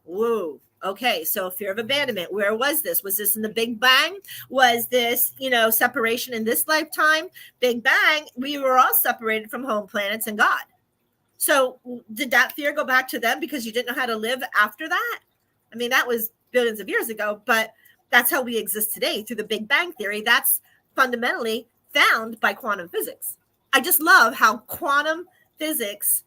Whoa. Okay. So fear of abandonment. Where was this? Was this in the Big Bang? Was this, separation in this lifetime? Big Bang, we were all separated from home planets and God. So did that fear go back to them because you didn't know how to live after that? I mean, that was billions of years ago, but that's how we exist today through the Big Bang Theory. That's fundamentally found by quantum physics. I just love how quantum physics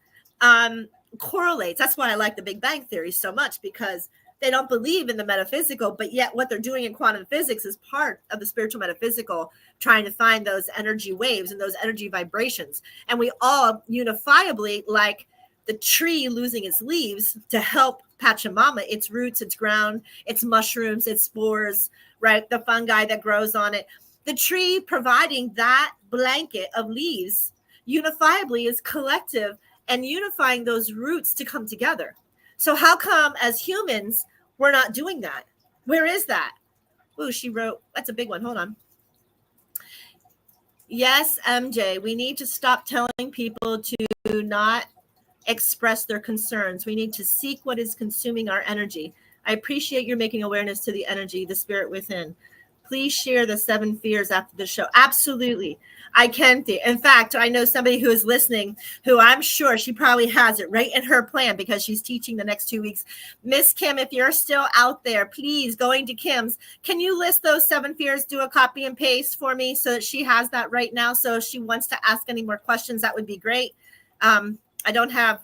correlates. That's why I like the Big Bang Theory so much, because they don't believe in the metaphysical, but yet what they're doing in quantum physics is part of the spiritual metaphysical, trying to find those energy waves and those energy vibrations. And we all unifiably, like the tree losing its leaves to help Pachamama, its roots, its ground, its mushrooms, its spores, right? The fungi that grows on it. The tree providing that blanket of leaves unifiably is collective and unifying those roots to come together. So how come as humans, we're not doing that? Where is that? Oh, she wrote, that's a big one. Hold on. Yes, MJ, we need to stop telling people to not express their concerns. We need to seek what is consuming our energy. I appreciate your making awareness to the energy, the spirit within. Please share the 7 fears after the show. Absolutely. I can. In fact, I know somebody who is listening who I'm sure she probably has it right in her plan because she's teaching the next 2 weeks. Miss Kim, if you're still out there, please, going to Kim's, can you list those 7 fears, do a copy and paste for me so that she has that right now? So if she wants to ask any more questions, that would be great. I don't have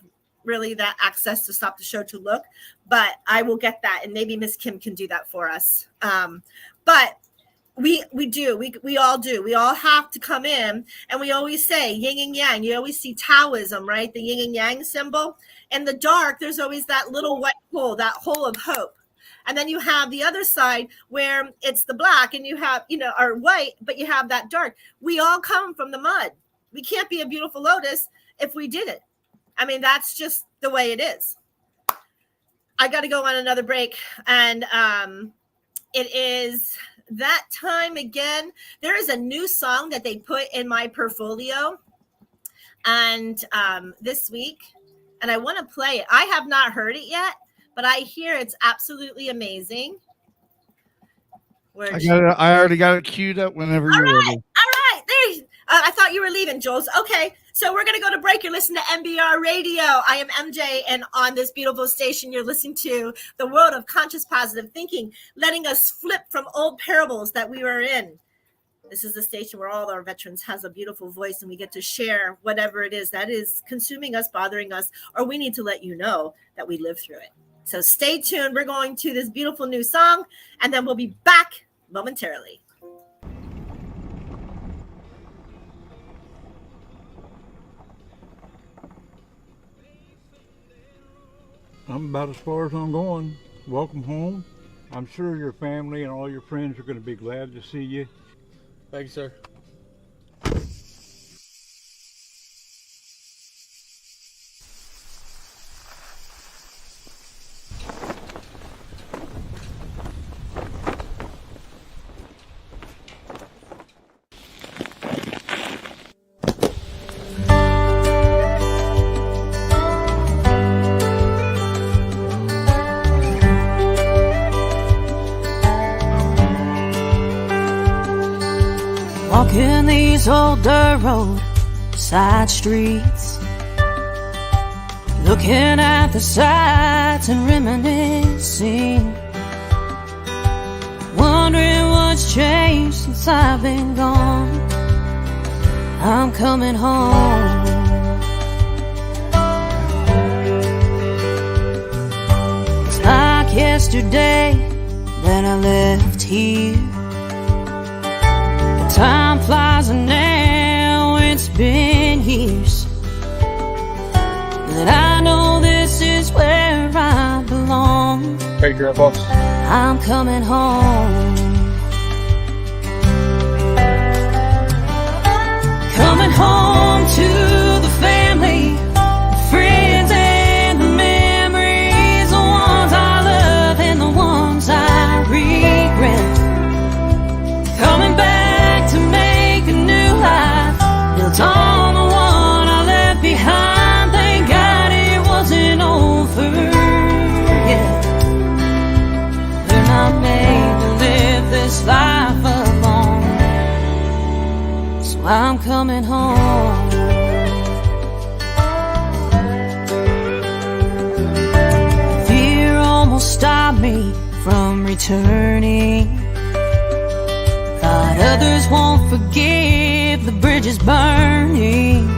really that access to stop the show to look, but I will get that, and maybe Miss Kim can do that for us. But we all do. We all have to come in, and we always say yin and yang. You always see Taoism, right? The yin and yang symbol. In the dark, there's always that little white hole, that hole of hope. And then you have the other side where it's the black, and you have, or white, but you have that dark. We all come from the mud. We can't be a beautiful lotus if we didn't. I mean, that's just the way it is. I got to go on another break, and it is that time again. There is a new song that they put in my portfolio, and this week, and I want to play it. I have not heard it yet, but I hear it's absolutely amazing. I already got it queued up whenever you're ready. All right. There. I thought you were leaving, Jules. Okay, so we're going to go to break. You're listening to MBR Radio. I am MJ, and on this beautiful station, you're listening to the world of conscious positive thinking, letting us flip from old parables that we were in. This is the station where all our veterans has a beautiful voice, and we get to share whatever it is that is consuming us, bothering us, or we need to let you know that we live through it. So stay tuned. We're going to this beautiful new song, and then we'll be back momentarily. I'm about as far as I'm going. Welcome home. I'm sure your family and all your friends are going to be glad to see you. Thank you, sir. Walking these old dirt road side streets, looking at the sights and reminiscing, wondering what's changed since I've been gone. I'm coming home. It's like yesterday that I left here. Time flies and now it's been years, but I know this is where I belong. Hey, Grandpa. I'm coming home. Coming home to the family, the friends and the memories, the ones I love and the ones I regret. Coming back to make a new life, built on the one I left behind. Thank God it wasn't over yet. We're not made to live this life alone, so I'm coming home. Fear almost stopped me from returning. Thought others won't forgive the bridges burning,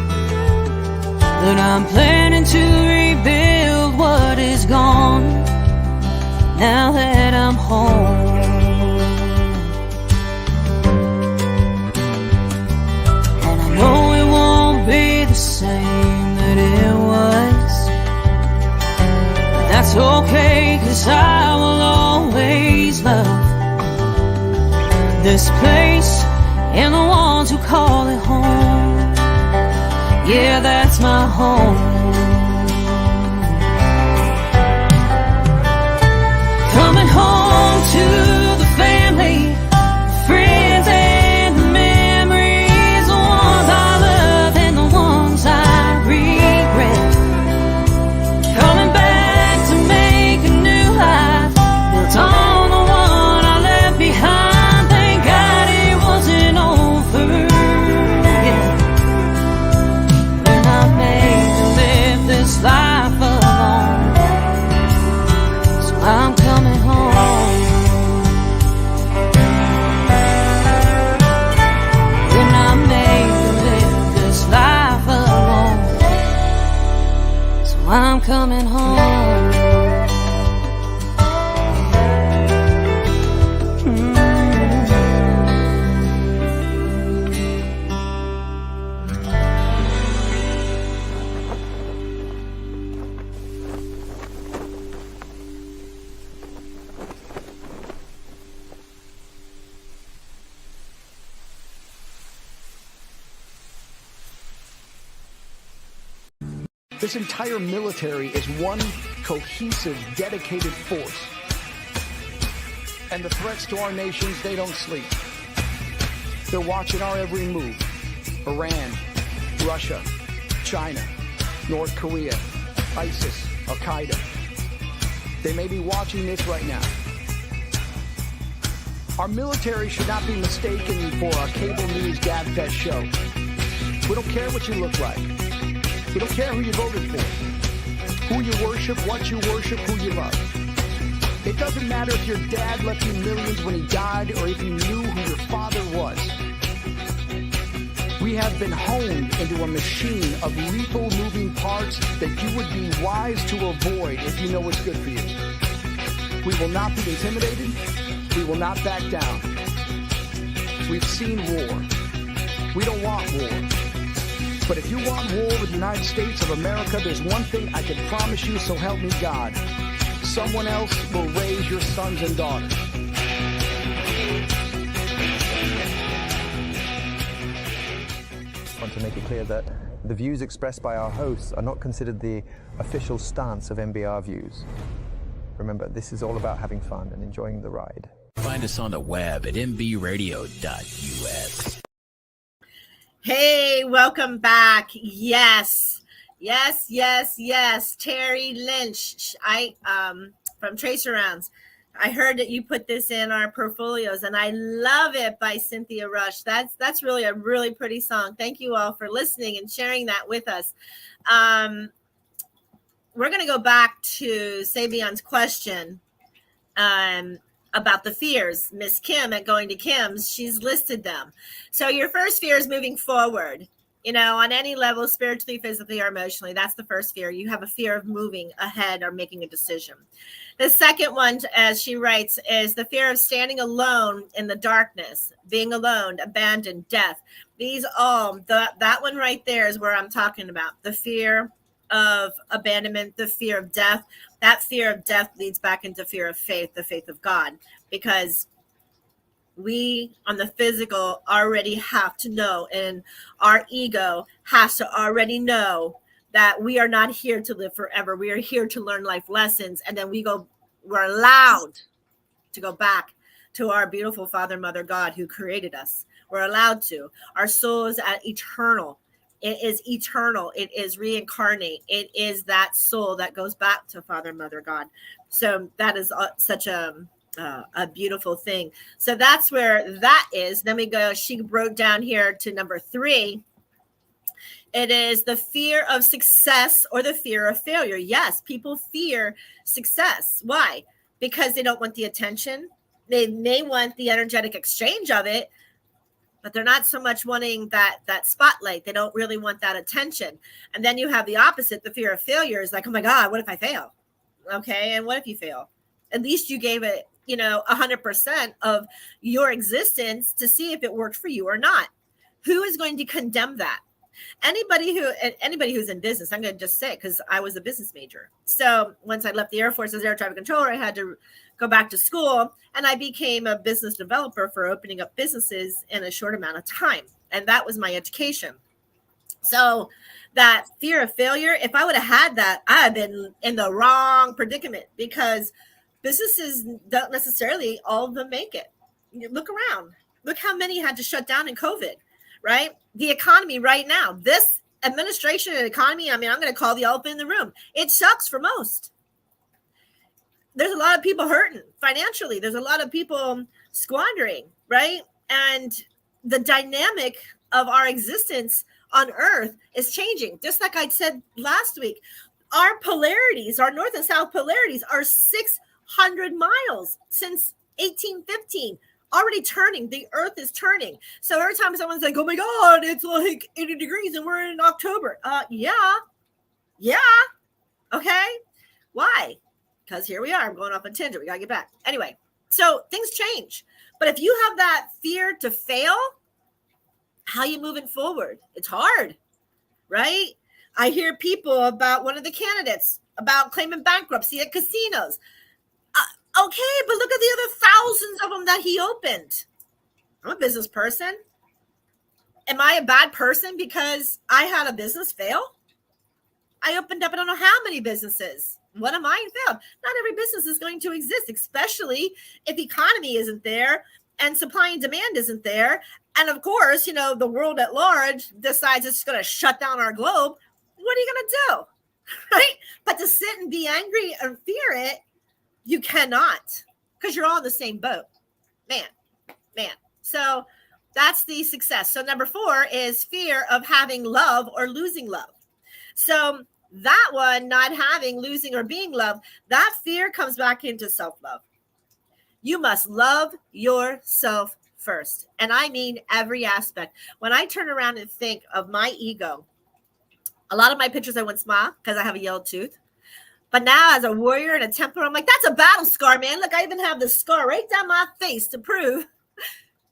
but I'm planning to rebuild what is gone now that I'm home. And I know it won't be the same that it was, but that's okay, 'cause I will always love this place and the ones who call it home. Yeah, that's my home. Coming home to the family, friends and the memories, the ones I love and the ones I regret. Coming back to make a new life, built on the one I left behind. coming home. This entire military is one cohesive, dedicated force. And the threats to our nations, they don't sleep. They're watching our every move. Iran, Russia, China, North Korea, ISIS, Al-Qaeda. They may be watching this right now. Our military should not be mistaken for a cable news gabfest show. We don't care what you look like. We don't care who you voted for, who you worship, what you worship, who you love. It doesn't matter if your dad left you millions when he died or if you knew who your father was. We have been honed into a machine of lethal moving parts that you would be wise to avoid if you know what's good for you. We will not be intimidated. We will not back down. We've seen war. We don't want war. But if you want war with the United States of America, there's one thing I can promise you, so help me God. Someone else will raise your sons and daughters. I want to make it clear that the views expressed by our hosts are not considered the official stance of MBR Views. Remember, this is all about having fun and enjoying the ride. Find us on the web at mbradio.us. Hey, welcome back. Yes. Terry Lynch, from Tracer Rounds. I heard that you put this in our portfolios, and I love it, by Cynthia Rush. That's really a really pretty song. Thank you all for listening and sharing that with us. We're going to go back to Sabion's question about the fears. Miss Kim at Going to Kim's, she's listed them. So your first fear is moving forward, on any level, spiritually, physically, or emotionally. That's the first fear. You have a fear of moving ahead or making a decision. The second one, as she writes, is the fear of standing alone in the darkness, being alone, abandoned, death. These all, that one right there is where I'm talking about. The fear of abandonment, the fear of death. That fear of death leads back into fear of faith, the faith of God, because we on the physical already have to know, and our ego has to already know that we are not here to live forever. We are here to learn life lessons, and then we're allowed to go back to our beautiful Father, Mother, God who created us. We're allowed to. Our soul is eternal. It is eternal. It is reincarnate. It is that soul that goes back to Father, Mother, God. So that is such a beautiful thing. So that's where that is. Then we go, she wrote down here to number 3. It is the fear of success or the fear of failure. Yes, people fear success. Why? Because they don't want the attention. They may want the energetic exchange of it, but they're not so much wanting that spotlight. They don't really want that attention. And then you have the opposite. The fear of failure is like, oh my God, what if I fail? Okay. And what if you fail? At least you gave it, 100% of your existence to see if it worked for you or not. Who is going to condemn that? Anybody who's in business, I'm going to just say, because I was a business major. So once I left the Air Force as air traffic controller, I had to go back to school, and I became a business developer for opening up businesses in a short amount of time. And that was my education. So that fear of failure, if I would have had that, I had been in the wrong predicament, because businesses don't necessarily all of them make it. Look around. Look how many had to shut down in COVID, right? The economy right now, this administration and economy, I'm going to call the elephant in the room. It sucks for most. There's a lot of people hurting financially. There's a lot of people squandering, right? And the dynamic of our existence on Earth is changing. Just like I said last week, our polarities, our north and south polarities are 600 miles since 1815. Already turning. The Earth is turning. So every time someone's like, oh my God, it's like 80 degrees and we're in October. Yeah. Okay. Why? Because here we are. I'm going off on tangent. We got to get back. Anyway, so things change. But if you have that fear to fail, how are you moving forward? It's hard, right? I hear people about one of the candidates about claiming bankruptcy at casinos. Okay, but look at the other thousands of them that he opened. I'm a business person. Am I a bad person because I had a business fail? I opened up, I don't know how many businesses. One of mine failed. Not every business is going to exist, especially if the economy isn't there and supply and demand isn't there. And of course, you know, the world at large decides it's going to shut down our globe. What are you going to do? Right? But to sit and be angry and fear it, you cannot, because you're all in the same boat. Man. So that's the success. So number 4 is fear of having love or losing love. So that one, not having, losing, or being loved, that fear comes back into self-love. You must love yourself first. And I mean every aspect. When I turn around and think of my ego, a lot of my pictures I wouldn't smile because I have a yellow tooth. But now as a warrior and a Templar, I'm like, that's a battle scar, man. Look, I even have the scar right down my face to prove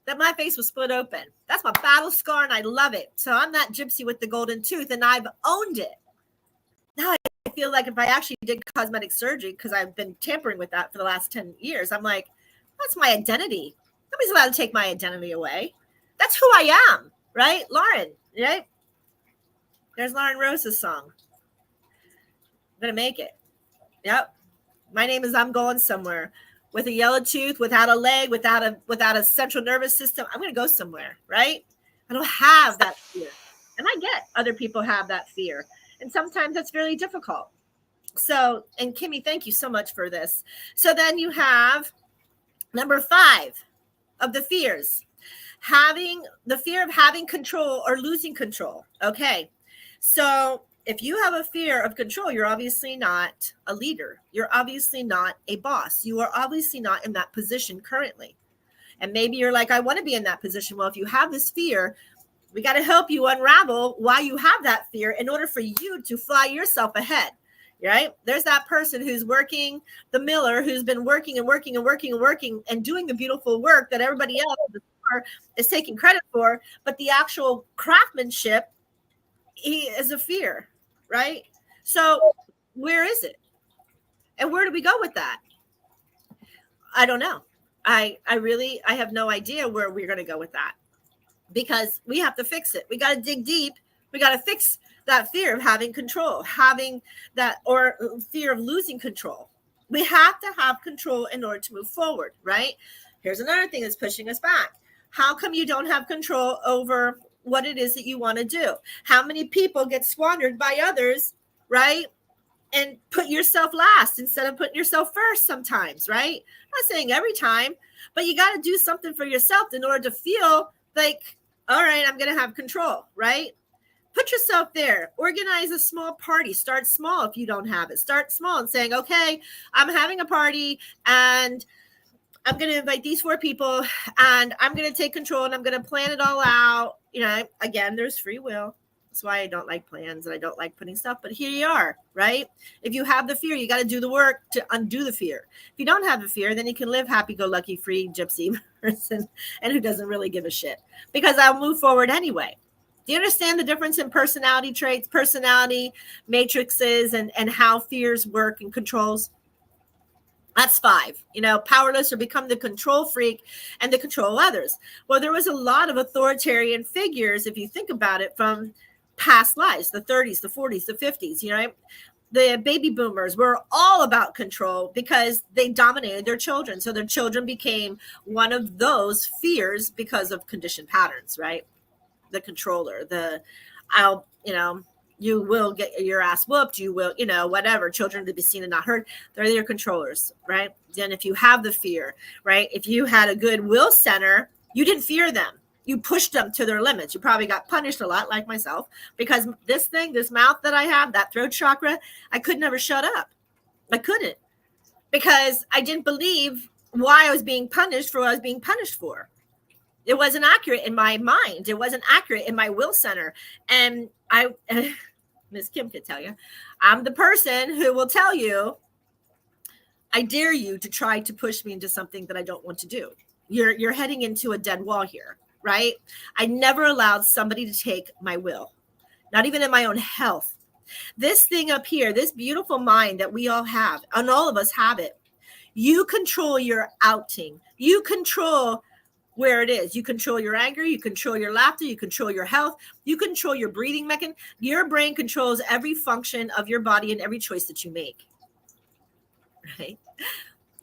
that my face was split open. That's my battle scar, and I love it. So I'm that gypsy with the golden tooth, and I've owned it. Now I feel like if I actually did cosmetic surgery, because I've been tampering with that for the last 10 years, I'm like, that's my identity. Nobody's allowed to take my identity away. That's who I am, right? Lauren, right? There's Lauren Rose's song. I'm going to make it. Yep. My name is I'm Going Somewhere. With a yellow tooth, without a leg, without a central nervous system, I'm going to go somewhere, right? I don't have that fear. And I get other people have that fear. And sometimes that's really difficult. So, and Kimmy, thank you so much for this. So then you have number 5 of the fears, having the fear of having control or losing control. Okay. So if you have a fear of control, you're obviously not a leader. You're obviously not a boss. You are obviously not in that position currently. And maybe you're like, I want to be in that position. Well, if you have this fear, we got to help you unravel why you have that fear in order for you to fly yourself ahead, right? There's that person who's working, the miller, who's been working and doing the beautiful work that everybody else is taking credit for. But the actual craftsmanship, he is a fear, right? So where is it? And where do we go with that? I don't know. I have no idea where we're going to go with that, because we have to fix it. We got to dig deep. We got to fix that fear of having control, having that, or fear of losing control. We have to have control in order to move forward, right? Here's another thing that's pushing us back. How come you don't have control over what it is that you want to do? How many people get squandered by others, right? And put yourself last instead of putting yourself first sometimes, right? I'm not saying every time, but you got to do something for yourself in order to feel like, all right, I'm going to have control, right? Put yourself there. Organize a small party. Start small if you don't have it. Start small and saying, okay, I'm having a party and I'm going to invite these 4 people and I'm going to take control and I'm going to plan it all out. You know, again, there's free will. That's why I don't like plans and I don't like putting stuff. But here you are, right? If you have the fear, you got to do the work to undo the fear. If you don't have the fear, then you can live happy-go-lucky, free gypsy person and who doesn't really give a shit, because I'll move forward anyway. Do you understand the difference in personality traits, personality matrices, and how fears work and controls? That's 5. You know, powerless or become the control freak and to control others. Well, there was a lot of authoritarian figures, if you think about it, from past lives, the 30s, the 40s, the 50s, you know, the baby boomers were all about control because they dominated their children. So their children became one of those fears because of conditioned patterns, right? The controller, you will get your ass whooped, you will, whatever, children to be seen and not heard. They're your controllers, right? Then if you have the fear, right? If you had a good will center, you didn't fear them. You pushed them to their limits. You probably got punished a lot, like myself, because this mouth that I have, that throat chakra, I could never shut up. I couldn't, because I didn't believe why I was being punished for what I was being punished for. It wasn't accurate in my mind. It wasn't accurate in my will center. And Miss Kim could tell you. I'm the person who will tell you, I dare you to try to push me into something that I don't want to do. You're heading into a dead wall here, right? I never allowed somebody to take my will, not even in my own health. This thing up here, this beautiful mind that we all have, and all of us have it. You control your outing. You control where it is. You control your anger. You control your laughter. You control your health. You control your breathing mechanism. Your brain controls every function of your body and every choice that you make. Right?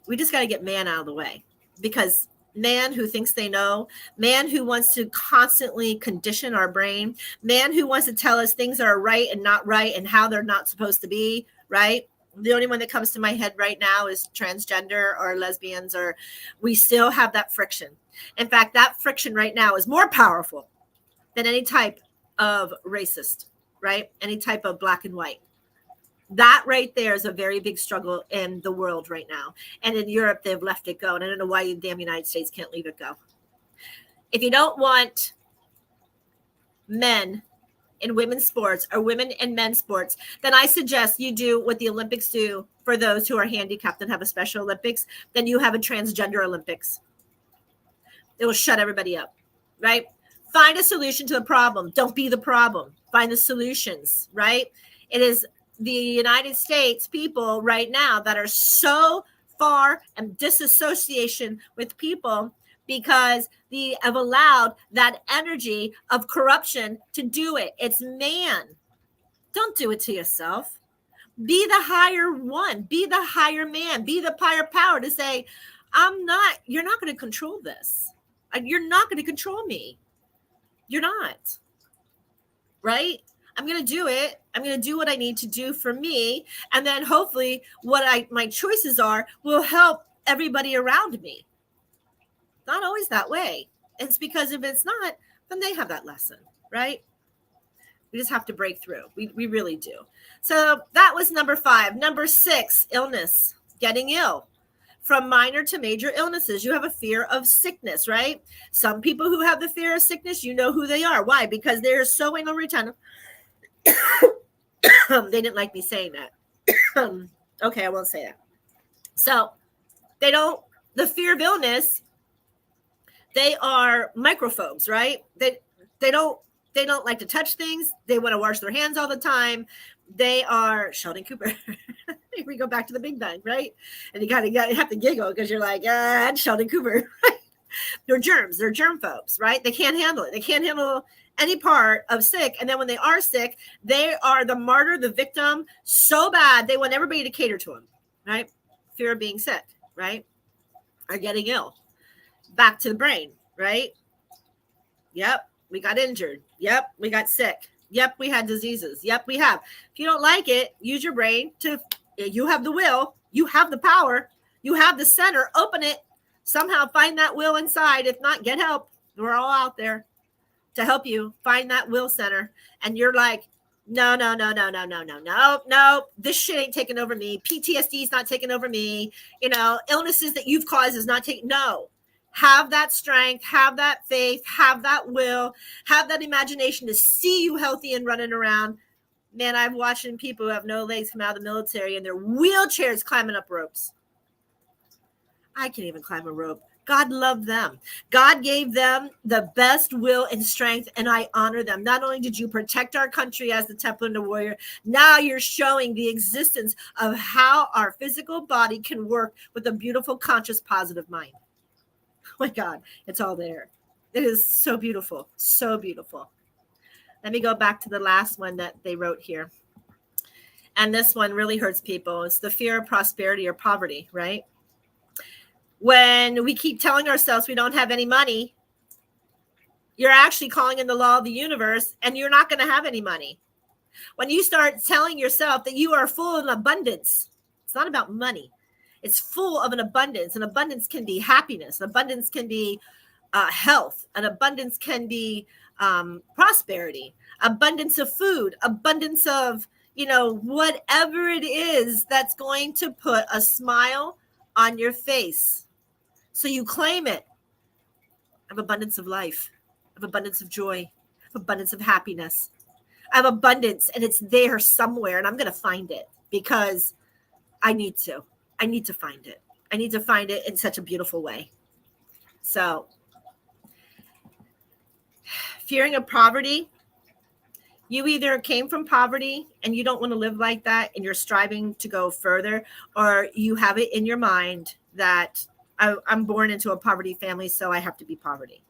We just got to get man out of the way, because man who thinks they know, man who wants to constantly condition our brain, man who wants to tell us things are right and not right and how they're not supposed to be, right? The only one that comes to my head right now is transgender or lesbians, or we still have that friction. In fact, that friction right now is more powerful than any type of racist, right? Any type of black and white. That right there is a very big struggle in the world right now. And in Europe, they've left it go. And I don't know why the damn United States can't leave it go. If you don't want men in women's sports or women in men's sports, then I suggest you do what the Olympics do for those who are handicapped and have a Special Olympics. Then you have a transgender Olympics. It will shut everybody up, right? Find a solution to the problem. Don't be the problem. Find the solutions, right? It is the United States people right now that are so far in disassociation with people because they have allowed that energy of corruption to do it. It's man. Don't do it to yourself. Be the higher one. Be the higher man. Be the higher power to say, you're not going to control this. You're not going to control me. You're not. Right? I'm going to do it. I'm going to do what I need to do for me. And then hopefully my choices are will help everybody around me. Not always that way. It's because if it's not, then they have that lesson, right? We just have to break through. We really do. So that was number 5. Number 6, illness, getting ill. From minor to major illnesses, you have a fear of sickness, right? Some people who have the fear of sickness, you know who they are. Why? Because they're so anal retentive. They didn't like me saying that. Okay, I won't say that. So the fear of illness, they are microphobes, right? They don't like to touch things. They want to wash their hands all the time. They are Sheldon Cooper. We go back to the Big Bang, right? And you kind of have to giggle because you're like, that's Sheldon Cooper. They're germs. They're germ phobes, right? They can't handle it. They can't handle any part of sick. And then when they are sick, they are the martyr, the victim, so bad they want everybody to cater to them, right? Fear of being sick, right? Or getting ill. Back to the brain, right? Yep, we got injured. Yep, we got sick. Yep, we had diseases. Yep, we have. If you don't like it, use your brain you have the will, you have the power, you have the center, open it, somehow find that will inside. If not, get help. We're all out there to help you find that will center. And you're like, no, this shit ain't taking over me. PTSD is not taking over me. Illnesses that you've caused is not taking, no. Have that strength, have that faith, have that will, have that imagination to see you healthy and running around. Man, I've watched people who have no legs come out of the military in their wheelchairs climbing up ropes. I can't even climb a rope. God loved them. God gave them the best will and strength, and I honor them. Not only did you protect our country as the Temple and the Warrior, now you're showing the existence of how our physical body can work with a beautiful, conscious, positive mind. Oh my God, it's all there. It is so beautiful, so beautiful. Let me go back to the last one that they wrote here. And this one really hurts people. It's the fear of prosperity or poverty, right? When we keep telling ourselves we don't have any money, you're actually calling in the law of the universe, and you're not going to have any money. When you start telling yourself that you are full of abundance, it's not about money. It's full of an abundance. An abundance can be happiness. An abundance can be health. An abundance can be prosperity, abundance of food, abundance of, whatever it is that's going to put a smile on your face. So you claim it. Of abundance of life, of abundance of joy, of abundance of happiness. I have abundance, and it's there somewhere, and I'm going to find it because I need to. I need to find it. I need to find it in such a beautiful way. So, fearing of poverty, you either came from poverty and you don't want to live like that and you're striving to go further, or you have it in your mind that I'm born into a poverty family, so I have to be poverty.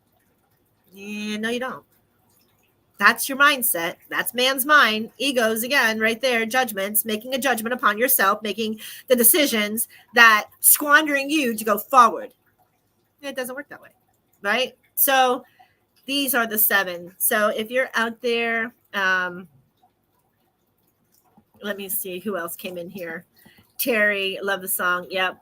Yeah, no, you don't. That's your mindset. That's man's mind. Egos, again, right there. Judgments, making a judgment upon yourself, making the decisions that squandering you to go forward. It doesn't work that way, right? So these are the 7. So if you're out there, let me see who else came in here. Terry, love the song. Yep.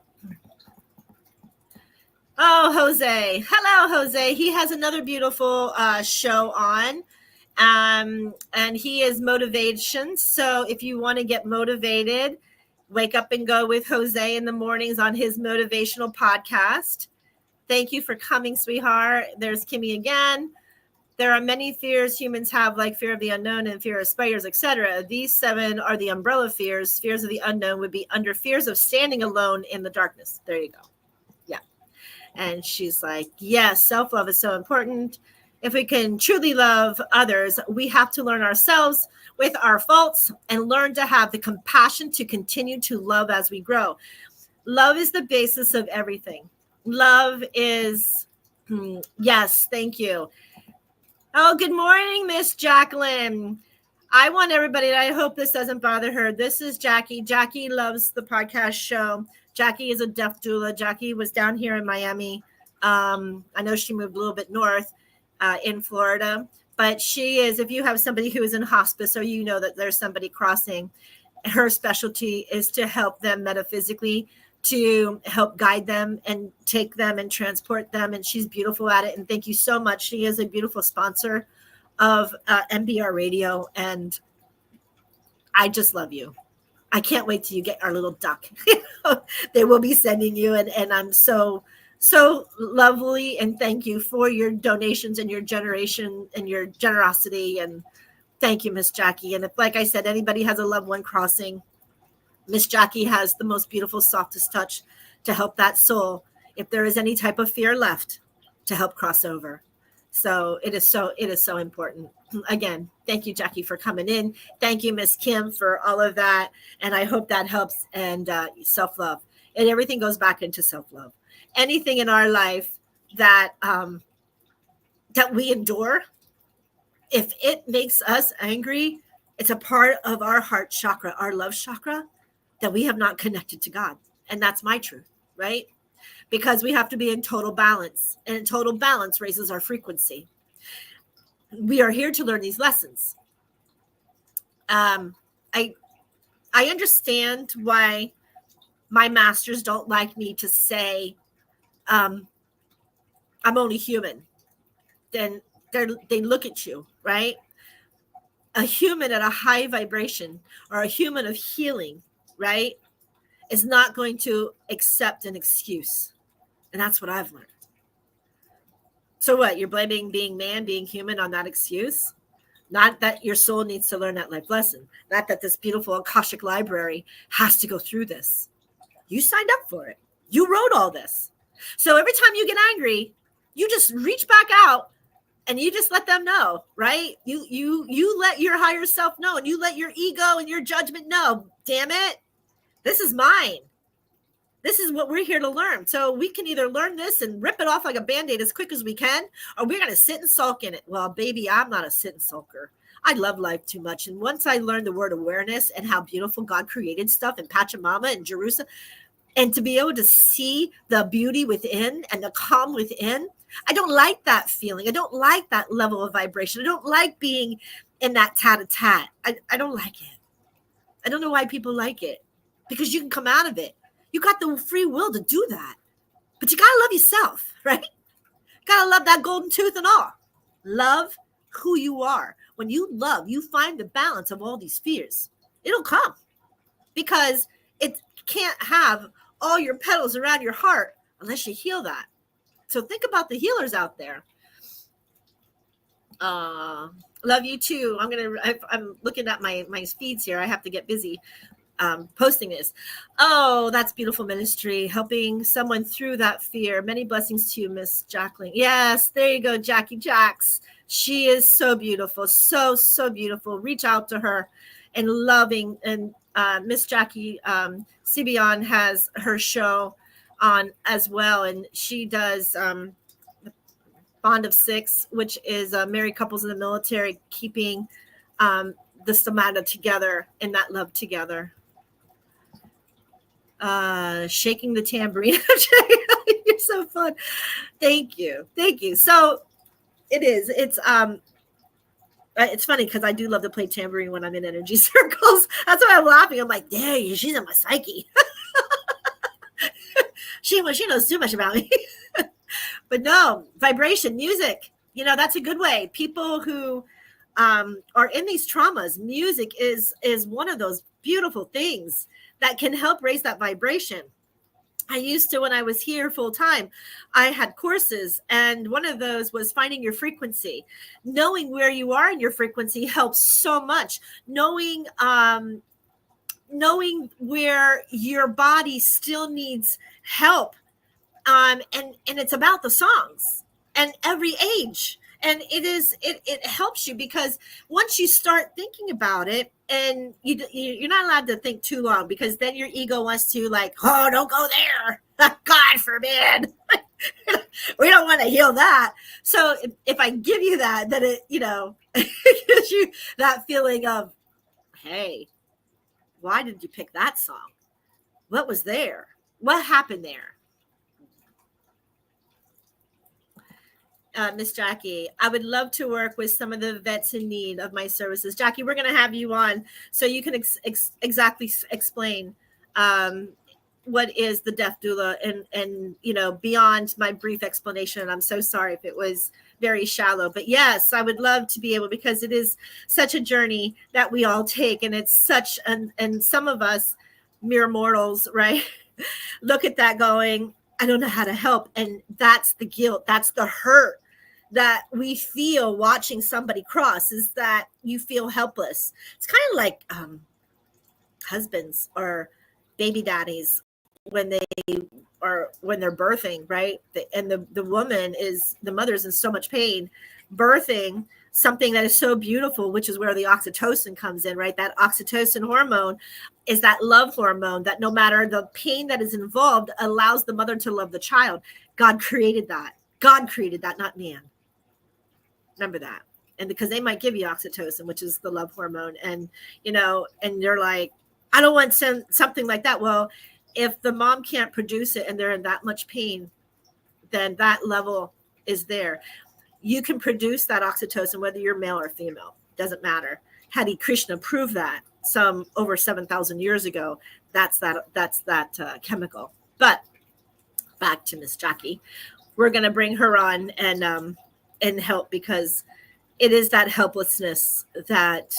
Oh, Jose. Hello, Jose. He has another beautiful show on. And he is motivation. So if you want to get motivated, wake up and go with Jose in the mornings on his motivational podcast. Thank you for coming, sweetheart. There's Kimmy again. There are many fears humans have, like fear of the unknown and fear of spiders, etc. These 7 are the umbrella fears. Fears of the unknown would be under fears of standing alone in the darkness. There you go. Yeah. And she's like, yes, self-love is so important. If we can truly love others, we have to learn ourselves with our faults and learn to have the compassion to continue to love as we grow. Love is the basis of everything. Love is, yes, thank you. Oh, good morning, Miss Jacqueline. I want everybody, I hope this doesn't bother her. This is Jackie. Jackie loves the podcast show. Jackie is a deaf doula. Jackie was down here in Miami. I know she moved a little bit north. In Florida, but she is, if you have somebody who is in hospice or you know that there's somebody crossing, her specialty is to help them metaphysically, to help guide them and take them and transport them, and she's beautiful at it. And thank you so much. She is a beautiful sponsor of MBR Radio, and I just love you. I can't wait till you get our little duck. They will be sending you, and I'm so lovely, and thank you for your donations and your generation and your generosity, and thank you, Miss Jackie. And if, like I said, anybody has a loved one crossing, Miss Jackie has the most beautiful, softest touch to help that soul, if there is any type of fear left, to help cross over. So it is so important. Again, thank you, Jackie, for coming in. Thank you, Miss Kim, for all of that, and I hope that helps. And self-love, and everything goes back into self-love. Anything in our life that that we endure, if it makes us angry, it's a part of our heart chakra, our love chakra, that we have not connected to God. And that's my truth, right? Because we have to be in total balance, and total balance raises our frequency. We are here to learn these lessons. I understand why my masters don't like me to say, I'm only human. Then they look at you, right? A human at a high vibration, or a human of healing, right, is not going to accept an excuse. And that's what I've learned. So what? You're blaming being human on that excuse? Not that your soul needs to learn that life lesson. Not that this beautiful Akashic library has to go through this. You signed up for it. You wrote all this. So every time you get angry, you just reach back out and you just let them know, right? You let your higher self know, and you let your ego and your judgment know, damn it, this is mine. This is what we're here to learn. So we can either learn this and rip it off like a Band-Aid as quick as we can, or we're going to sit and sulk in it. Well, baby, I'm not a sit and sulker. I love life too much. And once I learned the word awareness and how beautiful God created stuff in Pachamama and Jerusalem, and to be able to see the beauty within and the calm within, I don't like that feeling. I don't like that level of vibration. I don't like being in that tat-a-tat. I don't like it. I don't know why people like it, because you can come out of it. You got the free will to do that, but you got to love yourself, right? Got to love that golden tooth and all. Love who you are. When you love, you find the balance of all these fears. It'll come, because it can't have all your petals around your heart unless you heal that. So think about the healers out there. Love you too. I'm looking at my feeds here. I have to get busy posting this. Oh, that's beautiful ministry, helping someone through that fear. Many blessings to you, Miss Jacqueline. Yes, there you go, Jackie Jacks. She is so beautiful, so beautiful. Reach out to her and loving. And Miss Jackie Sibian has her show on as well, and she does Bond of Six, which is married couples in the military keeping the stomata together and that love together. Shaking the tambourine. You're so fun. Thank you. So it's funny because I do love to play tambourine when I'm in energy circles. That's why I'm laughing. I'm like, dang, she's in my psyche. she knows too much about me. But no, vibration, music, that's a good way. People who are in these traumas, music is one of those beautiful things that can help raise that vibration. I used to, when I was here full time, I had courses, and one of those was finding your frequency. Knowing where you are in your frequency helps so much. Knowing where your body still needs help. And it's about the songs and every age. And it helps you, because once you start thinking about it, and you're not allowed to think too long, because then your ego wants to oh, don't go there. God forbid. We don't want to heal that. So if I give you that, then it, it gives you that feeling of, hey, why did you pick that song? What was there? What happened there? Miss Jackie, I would love to work with some of the vets in need of my services. Jackie, we're going to have you on so you can exactly explain what is the death doula, and beyond my brief explanation. I'm so sorry if it was very shallow, but yes, I would love to be able, because it is such a journey that we all take, and it's such and some of us mere mortals, right, look at that going, I don't know how to help. And that's the guilt, that's the hurt that we feel watching somebody cross, is that you feel helpless. It's kind of like husbands or baby daddies when they're birthing, right? And the mother's in so much pain, birthing something that is so beautiful, which is where the oxytocin comes in, right? That oxytocin hormone is that love hormone that, no matter the pain that is involved, allows the mother to love the child. God created that, not man. Remember that. And because they might give you oxytocin, which is the love hormone, and and you're like, I don't want something like that. Well, if the mom can't produce it and they're in that much pain, then that level is there. You can produce that oxytocin whether you're male or female, doesn't matter. Hare Krishna proved that some over 7,000 years ago. That's that chemical. But back to Miss Jackie, we're going to bring her on and help, because it is that helplessness that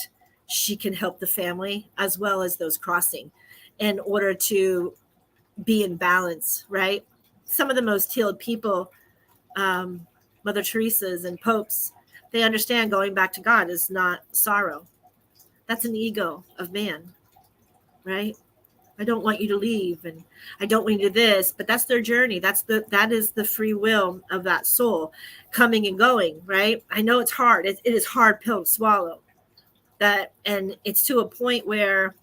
she can help the family as well as those crossing, in order to be in balance, right? Some of the most healed people, Mother Teresa's and popes, they understand going back to God is not sorrow. That's an ego of man, right? I don't want you to leave, and I don't want you to do this, but that's their journey. That is the free will of that soul coming and going, right? I know it's hard. It is hard pill to swallow that. And it's to a point where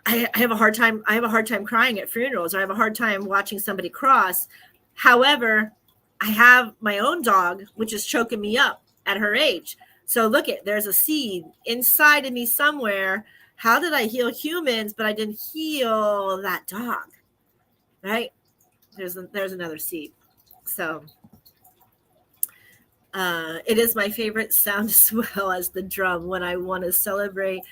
I have a hard time. I have a hard time crying at funerals, or I have a hard time watching somebody cross. However, I have my own dog, which is choking me up at her age. So there's a seed inside of me somewhere. How did I heal humans, but I didn't heal that dog, right? There's another seed. So it is my favorite sound as well as the drum when I want to celebrate.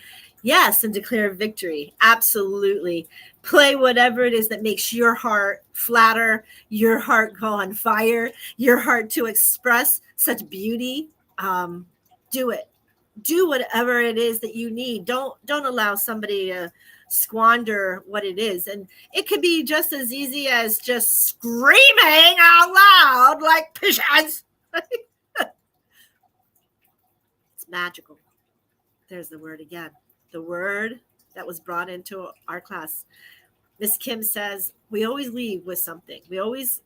Yes, and declare victory. Absolutely. Play whatever it is that makes your heart flatter, your heart go on fire, your heart to express such beauty. Do it. Do whatever it is that you need. Don't allow somebody to squander what it is. And it could be just as easy as just screaming out loud like pigeons. magical. There's the word again. The word that was brought into our class. Miss Kim says we always leave with something. We always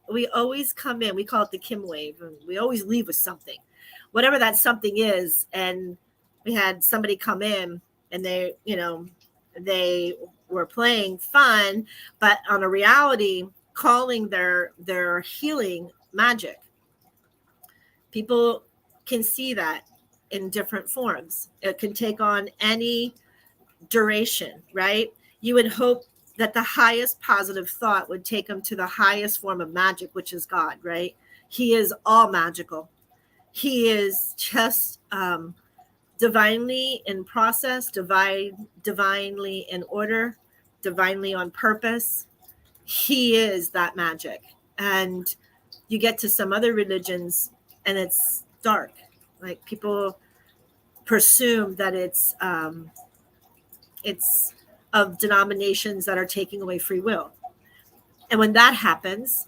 come in. We call it the Kim wave, and we always leave with something, whatever that something is. And we had somebody come in, and they were playing fun, but on a reality, calling their healing magic. People can see that in different forms. It can take on any duration, right? You would hope that the highest positive thought would take them to the highest form of magic, which is God, right? He is all magical. He is just divinely in process, divinely in order, divinely on purpose. He is that magic. And you get to some other religions and it's dark. Like people presume that it's of denominations that are taking away free will. And when that happens,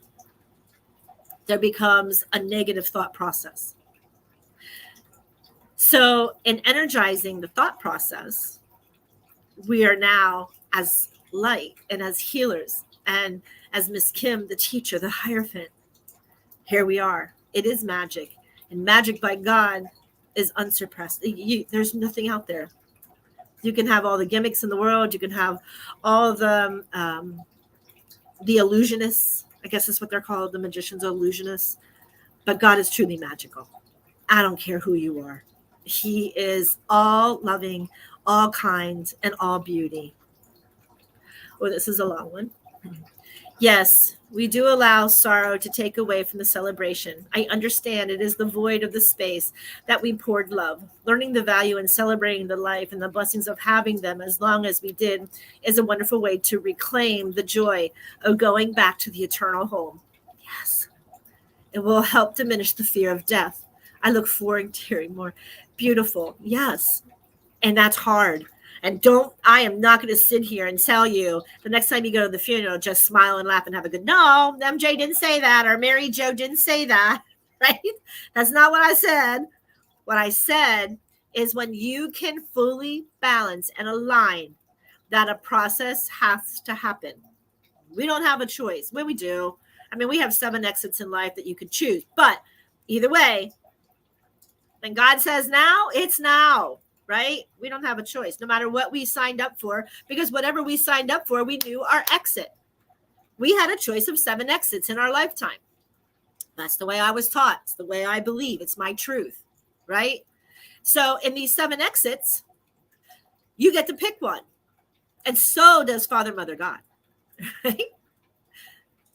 there becomes a negative thought process. So in energizing the thought process, we are now as light and as healers and as Miss Kim, the teacher, the Hierophant. Here we are. It is magic. And magic by God is unsurpassed. There's nothing out there. You can have all the gimmicks in the world. You can have all the illusionists. I guess that's what they're called, the magicians, illusionists. But God is truly magical. I don't care who you are. He is all loving, all kind, and all beauty. Oh, this is a long one. Yes, we do allow sorrow to take away from the celebration. I understand it is the void of the space that we poured love. Learning the value and celebrating the life and the blessings of having them as long as we did is a wonderful way to reclaim the joy of going back to the eternal home. Yes, it will help diminish the fear of death. I look forward to hearing more. Beautiful. Yes. And that's hard. And I am not going to sit here and tell you the next time you go to the funeral, just smile and laugh and have a good, no, MJ didn't say that, or Mary Jo didn't say that, right? That's not what I said. What I said is when you can fully balance and align that a process has to happen. We don't have a choice. Well, we do. I mean, we have 7 exits in life that you could choose, but either way, when God says now, it's now. Right? We don't have a choice, no matter what we signed up for, because whatever we signed up for, we knew our exit. We had a choice of 7 exits in our lifetime. That's the way I was taught. It's the way I believe. It's my truth. Right? So in these 7 exits, you get to pick one. And so does Father, Mother, God. Right?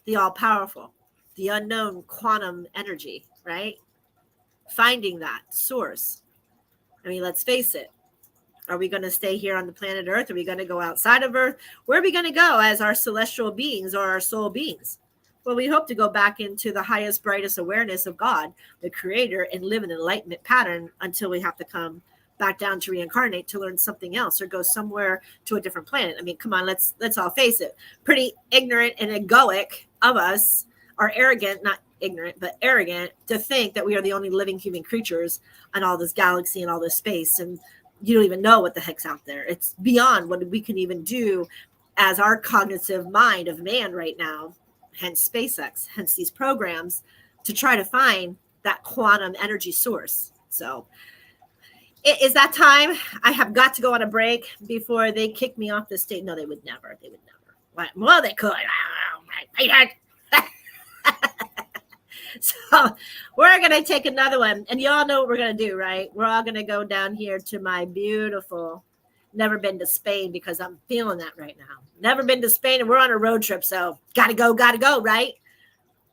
The all-powerful, the unknown quantum energy, right? Finding that source. I mean, let's face it. Are we going to stay here on the planet Earth? Are we going to go outside of Earth? Where are we going to go as our celestial beings or our soul beings? Well, we hope to go back into the highest, brightest awareness of God, the Creator, and live an enlightenment pattern until we have to come back down to reincarnate to learn something else or go somewhere to a different planet. I mean, come on, let's all face it. Pretty ignorant and egoic of us, are arrogant, not ignorant, but arrogant, to think that we are the only living human creatures on all this galaxy and all this space. And you don't even know what the heck's out there. It's beyond what we can even do as our cognitive mind of man right now, hence SpaceX, hence these programs, to try to find that quantum energy source. So it is that time. I have got to go on a break before they kick me off the stage. No, they would never. They would never. Well, they could. So we're going to take another one. And you all know what we're going to do, right? We're all going to go down here to my beautiful, never been to Spain, because I'm feeling that right now. Never been to Spain, and we're on a road trip. So gotta go, right?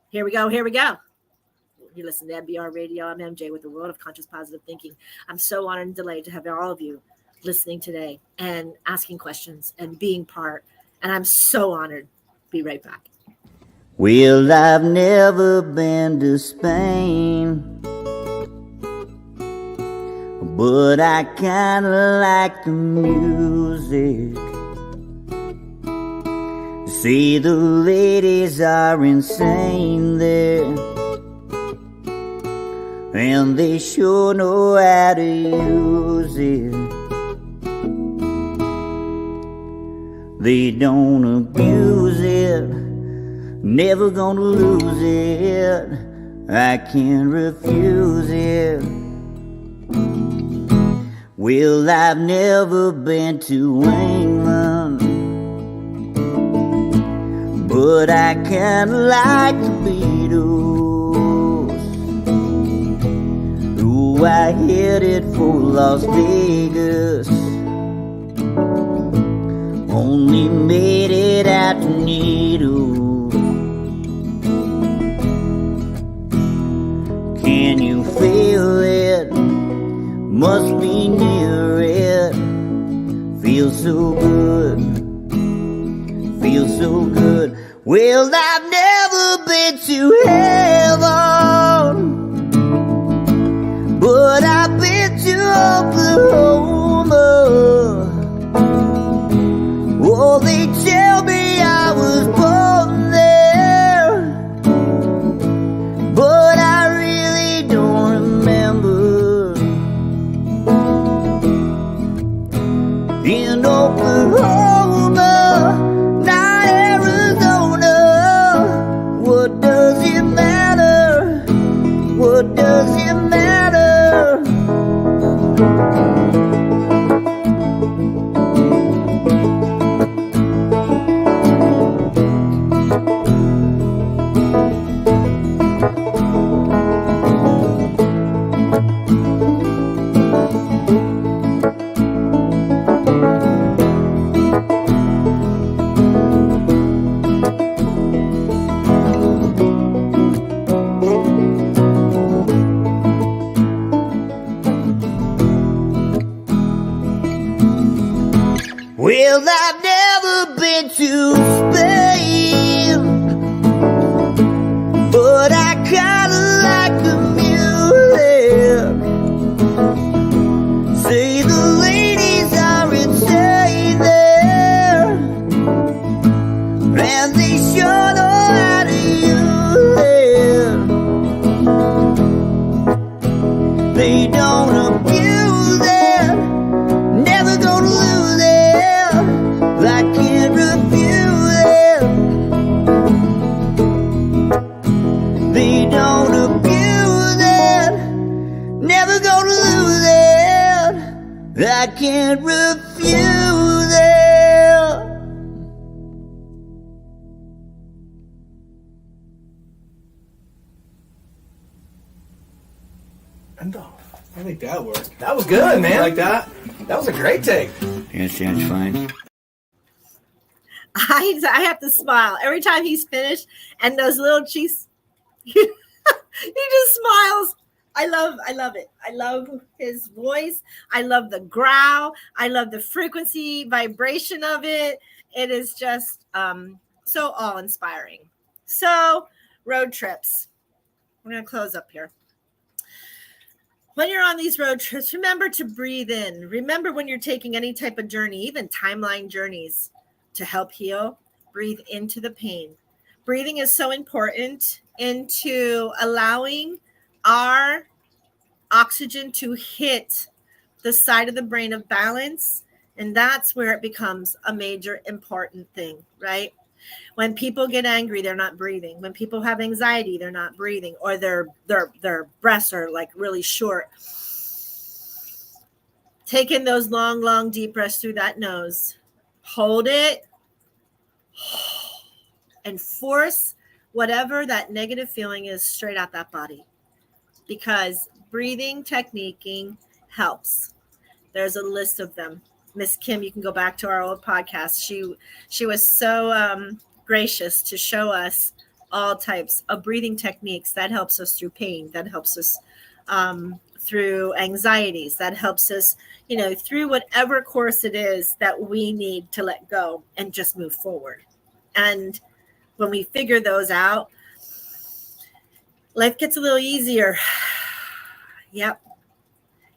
Here we go. You listen to MBR Radio. I'm MJ with the World of Conscious Positive Thinking. I'm so honored and delighted to have all of you listening today and asking questions and being part. And I'm so honored. Be right back. Well, I've never been to Spain, but I kinda like the music. See, the ladies are insane there, and they sure know how to use it. They don't abuse it, never gonna lose it. I can't refuse it. Well, I've never been to England, but I kinda like the Beatles. Ooh, I headed for Las Vegas, only made it out to Needles. Can you feel it? Must be near it. Feels so good, feels so good. Well, I've never been to heaven, but I've been to Oklahoma. Oh, they tell me I was born there, but I really don't remember. In Oklahoma, not Arizona. What does it matter? What does it matter? Well, I've never been to Spain, but I kinda like the music. Say the ladies are insane there, and they sure know how to use it. They don't abuse it, never gonna lose it. I can't refuse it. They don't abuse it, never gonna lose it. I can't refuse it. I think that worked. That was good, man. Like that. That was a great take. That sounds fine. I have to smile every time he's finished, and those little cheeks. He just smiles. I love it. I love his voice. I love the growl. I love the frequency, vibration of it. It is just so awe-inspiring. So, road trips. We're going to close up here. When you're on these road trips, remember to breathe in. Remember when you're taking any type of journey, even timeline journeys, to help heal, breathe into the pain. Breathing is so important into allowing our oxygen to hit the side of the brain of balance. And that's where it becomes a major important thing, right? When people get angry, they're not breathing. When people have anxiety, they're not breathing, or their breaths are like really short. Take in those long, long, deep breaths through that nose. Hold it and force whatever that negative feeling is straight out that body, because breathing techniquing helps. There's a list of them. Miss Kim, you can go back to our old podcast. She was so gracious to show us all types of breathing techniques that helps us through pain, that helps us through anxieties, that helps us, through whatever course it is that we need to let go and just move forward. And when we figure those out, life gets a little easier. Yep.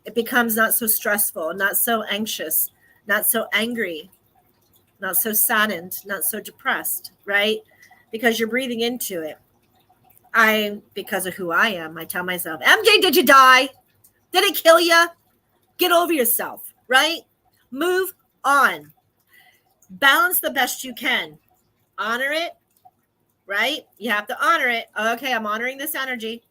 It becomes not so stressful, not so anxious, not so angry, not so saddened, not so depressed, right? Because you're breathing into it. because of who I am, I tell myself, MJ, did you die? Did it kill you? Get over yourself, right? Move on. Balance the best you can. Honor it, right? You have to honor it. Okay, I'm honoring this energy.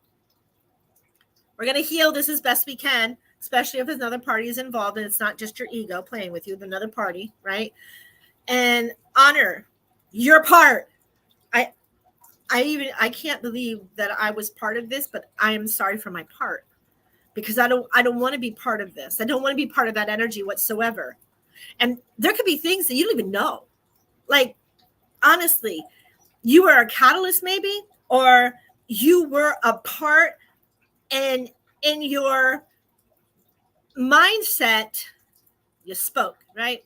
We're going to heal this as best we can, especially if another party is involved and it's not just your ego playing with you, with another party, right? And honor your part. I can't believe that I was part of this, but I am sorry for my part, because I don't want to be part of this. I don't want to be part of that energy whatsoever. And there could be things that you don't even know. Like, honestly, you were a catalyst maybe, or you were a part, and in your mindset, you spoke, right?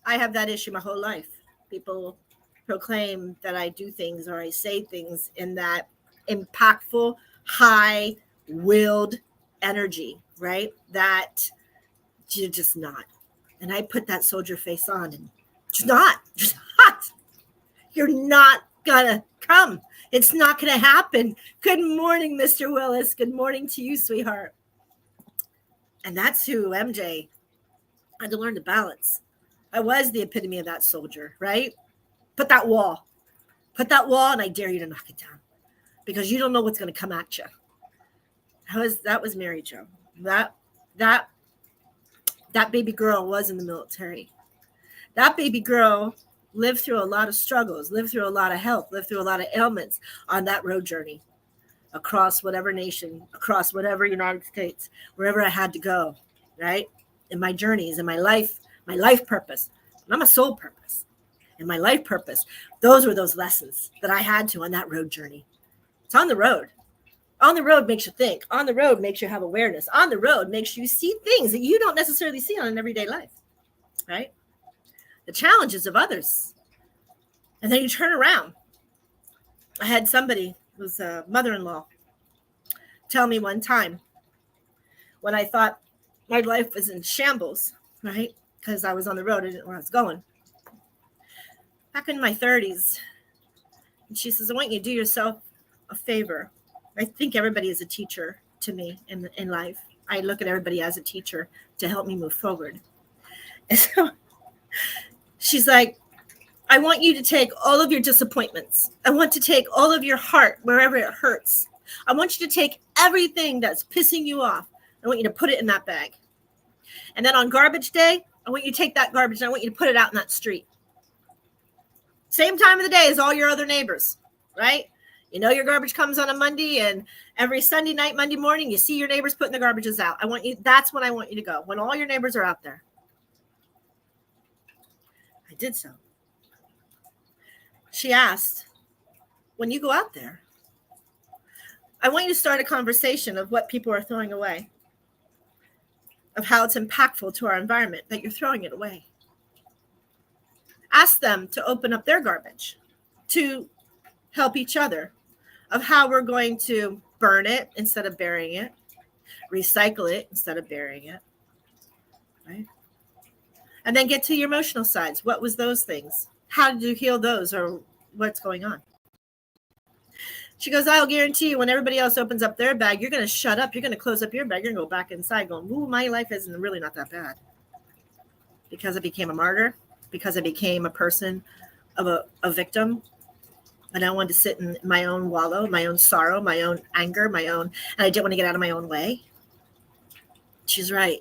I have that issue my whole life. People proclaim that I do things or I say things in that impactful, high-willed energy, right? That you're just not. And I put that soldier face on, and just not. You're not gonna come. It's not gonna happen. Good morning, Mr. Willis. Good morning to you, sweetheart. And that's who MJ had to learn to balance. I was the epitome of that soldier, right? Put that wall, and I dare you to knock it down, because you don't know what's going to come at you. That was Mary Jo. That baby girl was in the military. That baby girl lived through a lot of struggles, lived through a lot of health, lived through a lot of ailments on that road journey across whatever nation, across whatever United States, wherever I had to go, right? In my journeys, in my life purpose, not my soul purpose. And my life purpose, those were those lessons that I had to on that road journey. It's on the road. On the road makes you think. On the road makes you have awareness. On the road makes you see things that you don't necessarily see on an everyday life, right? The challenges of others. And then you turn around. I had somebody, who's a mother-in-law, tell me one time, when I thought my life was in shambles, right? Because I was on the road, I didn't know where I was going. Back in my 30s, and she says, I want you to do yourself a favor. I think everybody is a teacher to me in life. I look at everybody as a teacher to help me move forward. And so she's like, I want you to take all of your disappointments. I want to take all of your heart, wherever it hurts. I want you to take everything that's pissing you off. I want you to put it in that bag. And then on garbage day, I want you to take that garbage and I want you to put it out in that street. Same time of the day as all your other neighbors, right? You know your garbage comes on a Monday, and every Sunday night, Monday morning, you see your neighbors putting the garbages out. That's when I want you to go, when all your neighbors are out there. I did so. She asked, when you go out there, I want you to start a conversation of what people are throwing away, of how it's impactful to our environment that you're throwing it away. Ask them to open up their garbage, to help each other, of how we're going to burn it instead of burying it, recycle it instead of burying it, right? And then get to your emotional sides. What was those things? How did you heal those, or what's going on? She goes, I'll guarantee you when everybody else opens up their bag, you're going to shut up. You're going to close up your bag. You're going to go back inside going, ooh, my life isn't really not that bad. Because I became a martyr, because I became a person of a victim. And I wanted to sit in my own wallow, my own sorrow, my own anger, and I didn't want to get out of my own way. She's right.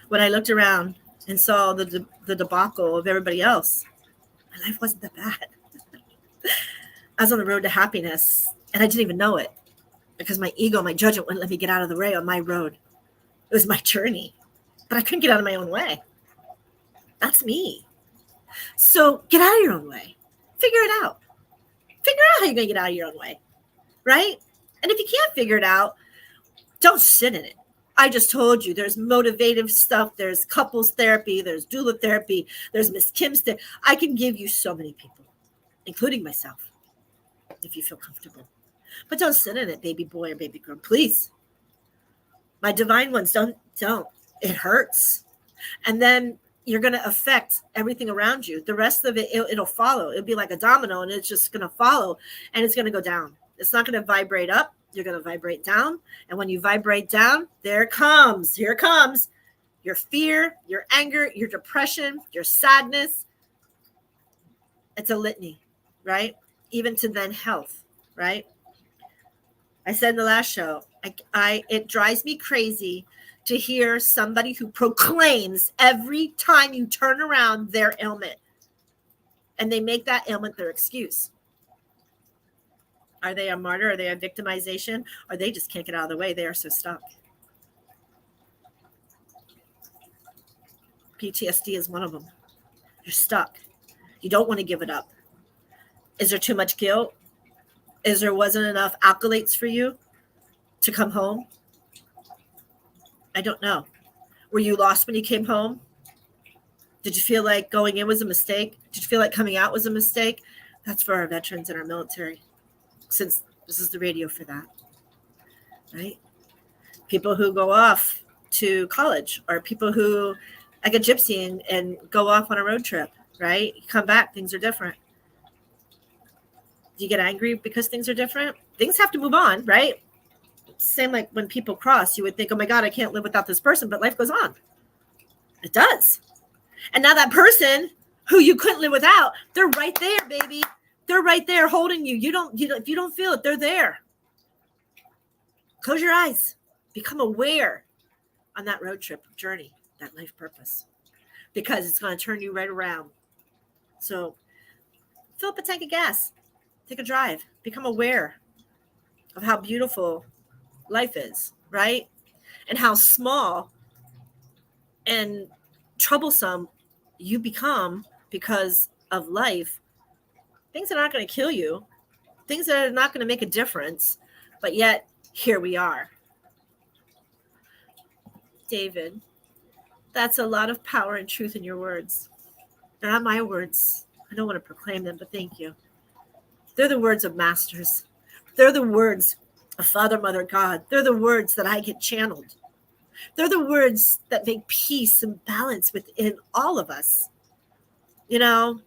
When I looked around and saw the debacle of everybody else, my life wasn't that bad. I was on the road to happiness, and I didn't even know it, because my ego, my judgment wouldn't let me get out of the way on my road. It was my journey, but I couldn't get out of my own way. That's me. So get out of your own way. Figure it out. Figure out how you're going to get out of your own way, right? And if you can't figure it out, don't sit in it. I just told you there's motivative stuff. There's couples therapy. There's doula therapy. There's Miss Kim's therapy. I can give you so many people, including myself, if you feel comfortable. But don't sit in it, baby boy or baby girl, please. My divine ones, don't. It hurts. And then you're going to affect everything around you. The rest of it, it'll follow. It'll be like a domino, and it's just going to follow, and it's going to go down. It's not going to vibrate up. You're going to vibrate down. And when you vibrate down, here it comes your fear, your anger, your depression, your sadness. It's a litany, right? Even to then health, right? I said in the last show, it drives me crazy to hear somebody who proclaims every time you turn around their ailment, and they make that ailment their excuse. Are they a martyr? Are they a victimization? Or they just can't get out of the way? They are so stuck. PTSD is one of them. You're stuck. You don't want to give it up. Is there too much guilt? Is there wasn't enough accolades for you to come home? I don't know. Were you lost when you came home? Did you feel like going in was a mistake? Did you feel like coming out was a mistake? That's for our veterans and our military, since this is the radio for that, right? People who go off to college, or people who, like a gypsy, and go off on a road trip, right? You come back, things are different. Do you get angry because things are different? Things have to move on, right? Same like when people cross, you would think, oh my God, I can't live without this person, but life goes on. It does. And now that person who you couldn't live without, they're right there, baby. They're right there holding you. If you don't feel it, they're there. Close your eyes. Become aware on that road trip journey, that life purpose, because it's going to turn you right around. So fill up a tank of gas. Take a drive. Become aware of how beautiful life is, right? And how small and troublesome you become because of life. Things that aren't going to kill you, things that are not going to make a difference, but yet here we are. David, that's a lot of power and truth in your words. They're not my words. I don't want to proclaim them, but thank you. They're the words of masters. They're the words of Father, Mother, God. They're the words that I get channeled. They're the words that make peace and balance within all of us. You know,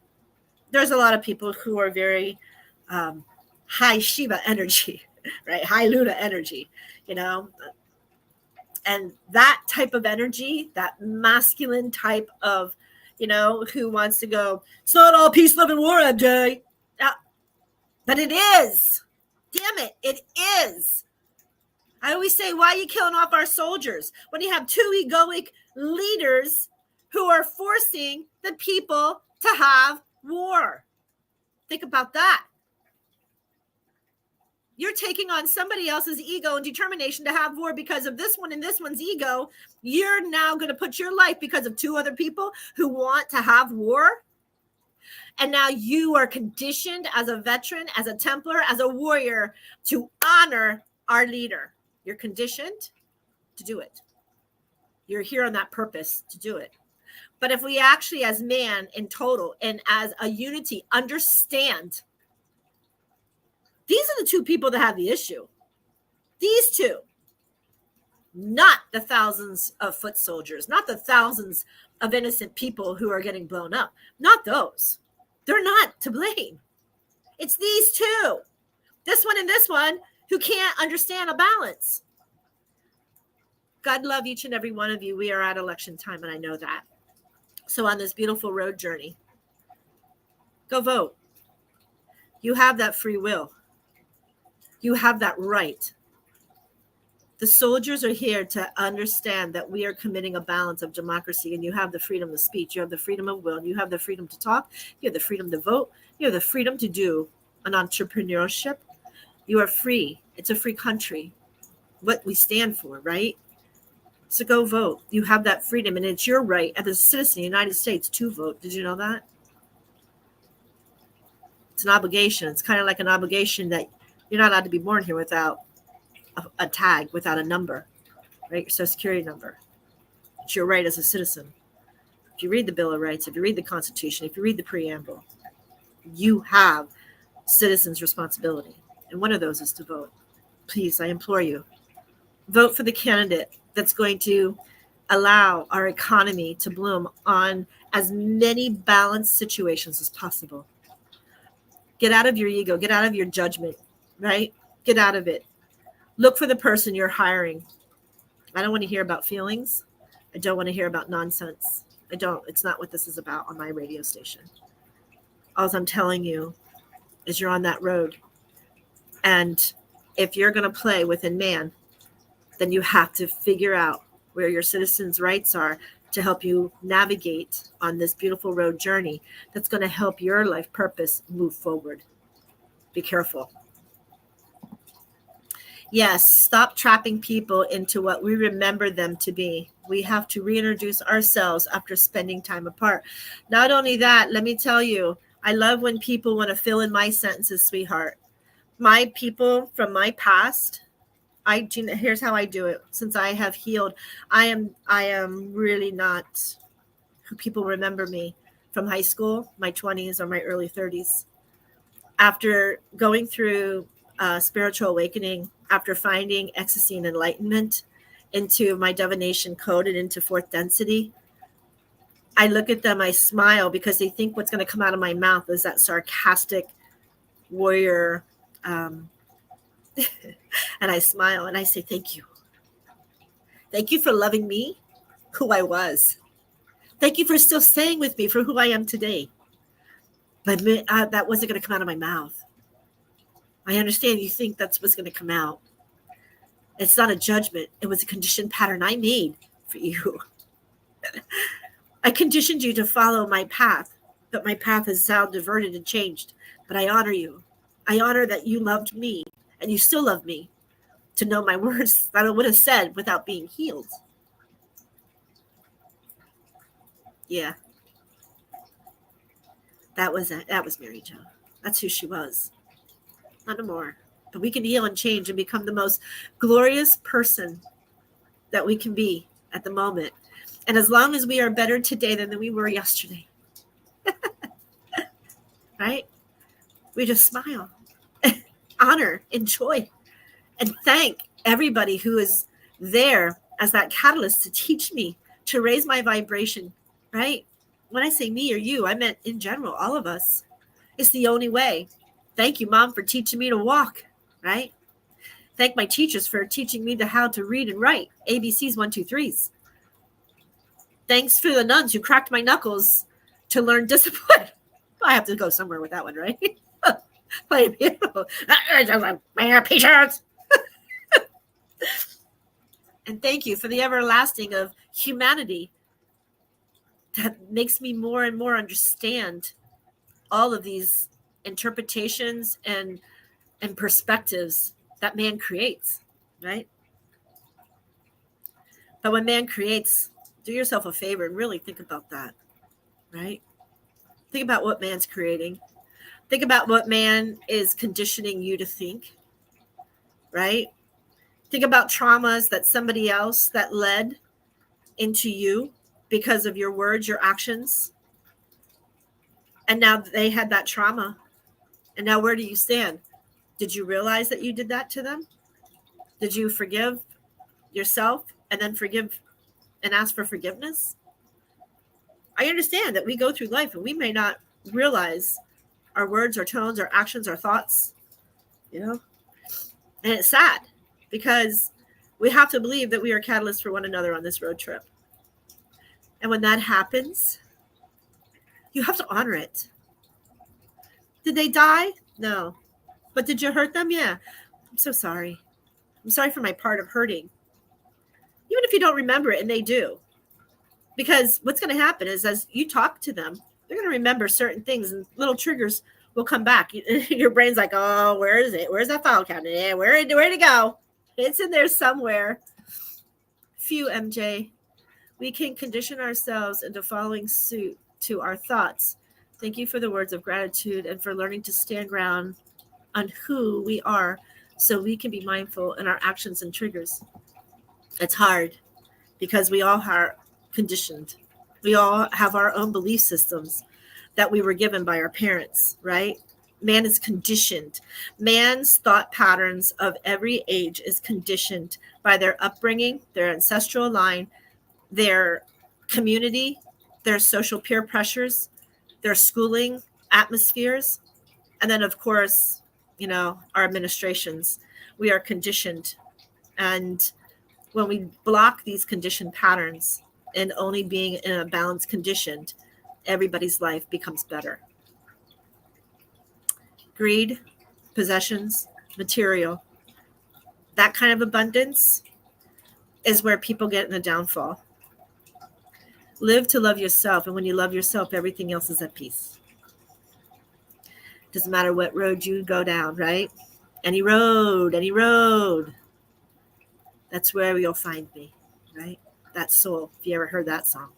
there's a lot of people who are very high Shiva energy, right? High Luna energy, you know. And that type of energy, that masculine type of, you know, who wants to go, it's not all peace, love, and war, MJ. But it is. Damn it, it is. I always say, why are you killing off our soldiers when you have two egoic leaders who are forcing the people to have war? Think about that. You're taking on somebody else's ego and determination to have war because of this one and this one's ego. You're now going to put your life because of two other people who want to have war. And now you are conditioned as a veteran, as a Templar, as a warrior to honor our leader. You're conditioned to do it. You're here on that purpose to do it. But if we actually, as man in total and as a unity, understand, these are the two people that have the issue. These two. Not the thousands of foot soldiers, not the thousands of innocent people who are getting blown up. Not those. They're not to blame. It's these two. This one and this one who can't understand a balance. God love each and every one of you. We are at election time, and I know that. So on this beautiful road journey, go vote. You have that free will. You have that right. The soldiers are here to understand that we are committing a balance of democracy, and you have the freedom of speech. You have the freedom of will. You have the freedom to talk. You have the freedom to vote. You have the freedom to do an entrepreneurship. You are free. It's a free country. What we stand for, right? So go vote. You have that freedom, and it's your right as a citizen of the United States to vote. Did you know that? It's an obligation. It's kind of like an obligation that you're not allowed to be born here without a tag, without a number, right? Your social security number. It's your right as a citizen. If you read the Bill of Rights, if you read the Constitution, if you read the preamble, you have citizens' responsibility. And one of those is to vote. Please, I implore you, vote for the candidate that's going to allow our economy to bloom on as many balanced situations as possible. Get out of your ego, get out of your judgment, right? Get out of it. Look for the person you're hiring. I don't want to hear about feelings. I don't want to hear about nonsense. I don't. It's not what this is about on my radio station. All I'm telling you is you're on that road. And if you're going to play within man, then you have to figure out where your citizens' rights are to help you navigate on this beautiful road journey that's going to help your life purpose move forward. Be careful. Yes, stop trapping people into what we remember them to be. We have to reintroduce ourselves after spending time apart. Not only that, let me tell you, I love when people want to fill in my sentences, sweetheart. My people from my past, here's how I do it. Since I have healed, I am really not who people remember me from high school, my 20s, or my early 30s. After going through spiritual awakening, after finding ecstasy and enlightenment into my divination code and into fourth density, I look at them, I smile, because they think what's going to come out of my mouth is that sarcastic warrior. And I smile and I say, thank you. Thank you for loving me, who I was. Thank you for still staying with me for who I am today. But that wasn't going to come out of my mouth. I understand you think that's what's going to come out. It's not a judgment. It was a conditioned pattern I made for you. I conditioned you to follow my path, but my path is now diverted and changed. But I honor you. I honor that you loved me and you still love me, to know my words that I would have said without being healed. Yeah. That was Mary Jo. That's who she was. Not no more. But we can heal and change and become the most glorious person that we can be at the moment. And as long as we are better today than we were yesterday, right? We just smile, honor, enjoy, and thank everybody who is there as that catalyst to teach me, to raise my vibration, right? When I say me or you, I meant in general, all of us. It's the only way. Thank you, Mom, for teaching me to walk, right? Thank my teachers for teaching me how to read and write, ABCs, 1, 2, 3s. Thanks for the nuns who cracked my knuckles to learn discipline. I have to go somewhere with that one, right? My patience. And thank you for the everlasting of humanity that makes me more and more understand all of these interpretations and perspectives that man creates, right? But when man creates, do yourself a favor and really think about that, right? Think about what man's creating. Think about what man is conditioning you to think, right? Think about traumas that somebody else that led into you because of your words, your actions. And now they had that trauma. And now where do you stand? Did you realize that you did that to them? Did you forgive yourself and then forgive and ask for forgiveness? I understand that we go through life and we may not realize our words, our tones, our actions, our thoughts, and it's sad because we have to believe that we are catalysts for one another on this road trip. And when that happens, you have to honor it. Did they die? No. But did you hurt them? Yeah. I'm so sorry. I'm sorry for my part of hurting. Even if you don't remember it, and they do. Because what's going to happen is as you talk to them, they're going to remember certain things and little triggers will come back. Your brain's like, oh, where is it? Where's that file cabinet? Yeah, where'd it go? It's in there somewhere. Phew, MJ. We can condition ourselves into following suit to our thoughts. Thank you for the words of gratitude and for learning to stand ground on who we are so we can be mindful in our actions and triggers. It's hard because we all are conditioned. We all have our own belief systems that we were given by our parents, right? Man is conditioned. Man's thought patterns of every age is conditioned by their upbringing, their ancestral line, their community, their social peer pressures, their schooling atmospheres, and then, of course, our administrations. We are conditioned. And when we block these conditioned patterns and only being in a balanced condition, everybody's life becomes better. Greed, possessions, material, that kind of abundance is where people get in a downfall. Live to love yourself. And when you love yourself, everything else is at peace. Doesn't matter what road you go down, right? Any road. That's where you'll find me, right? That soul, if you ever heard that song.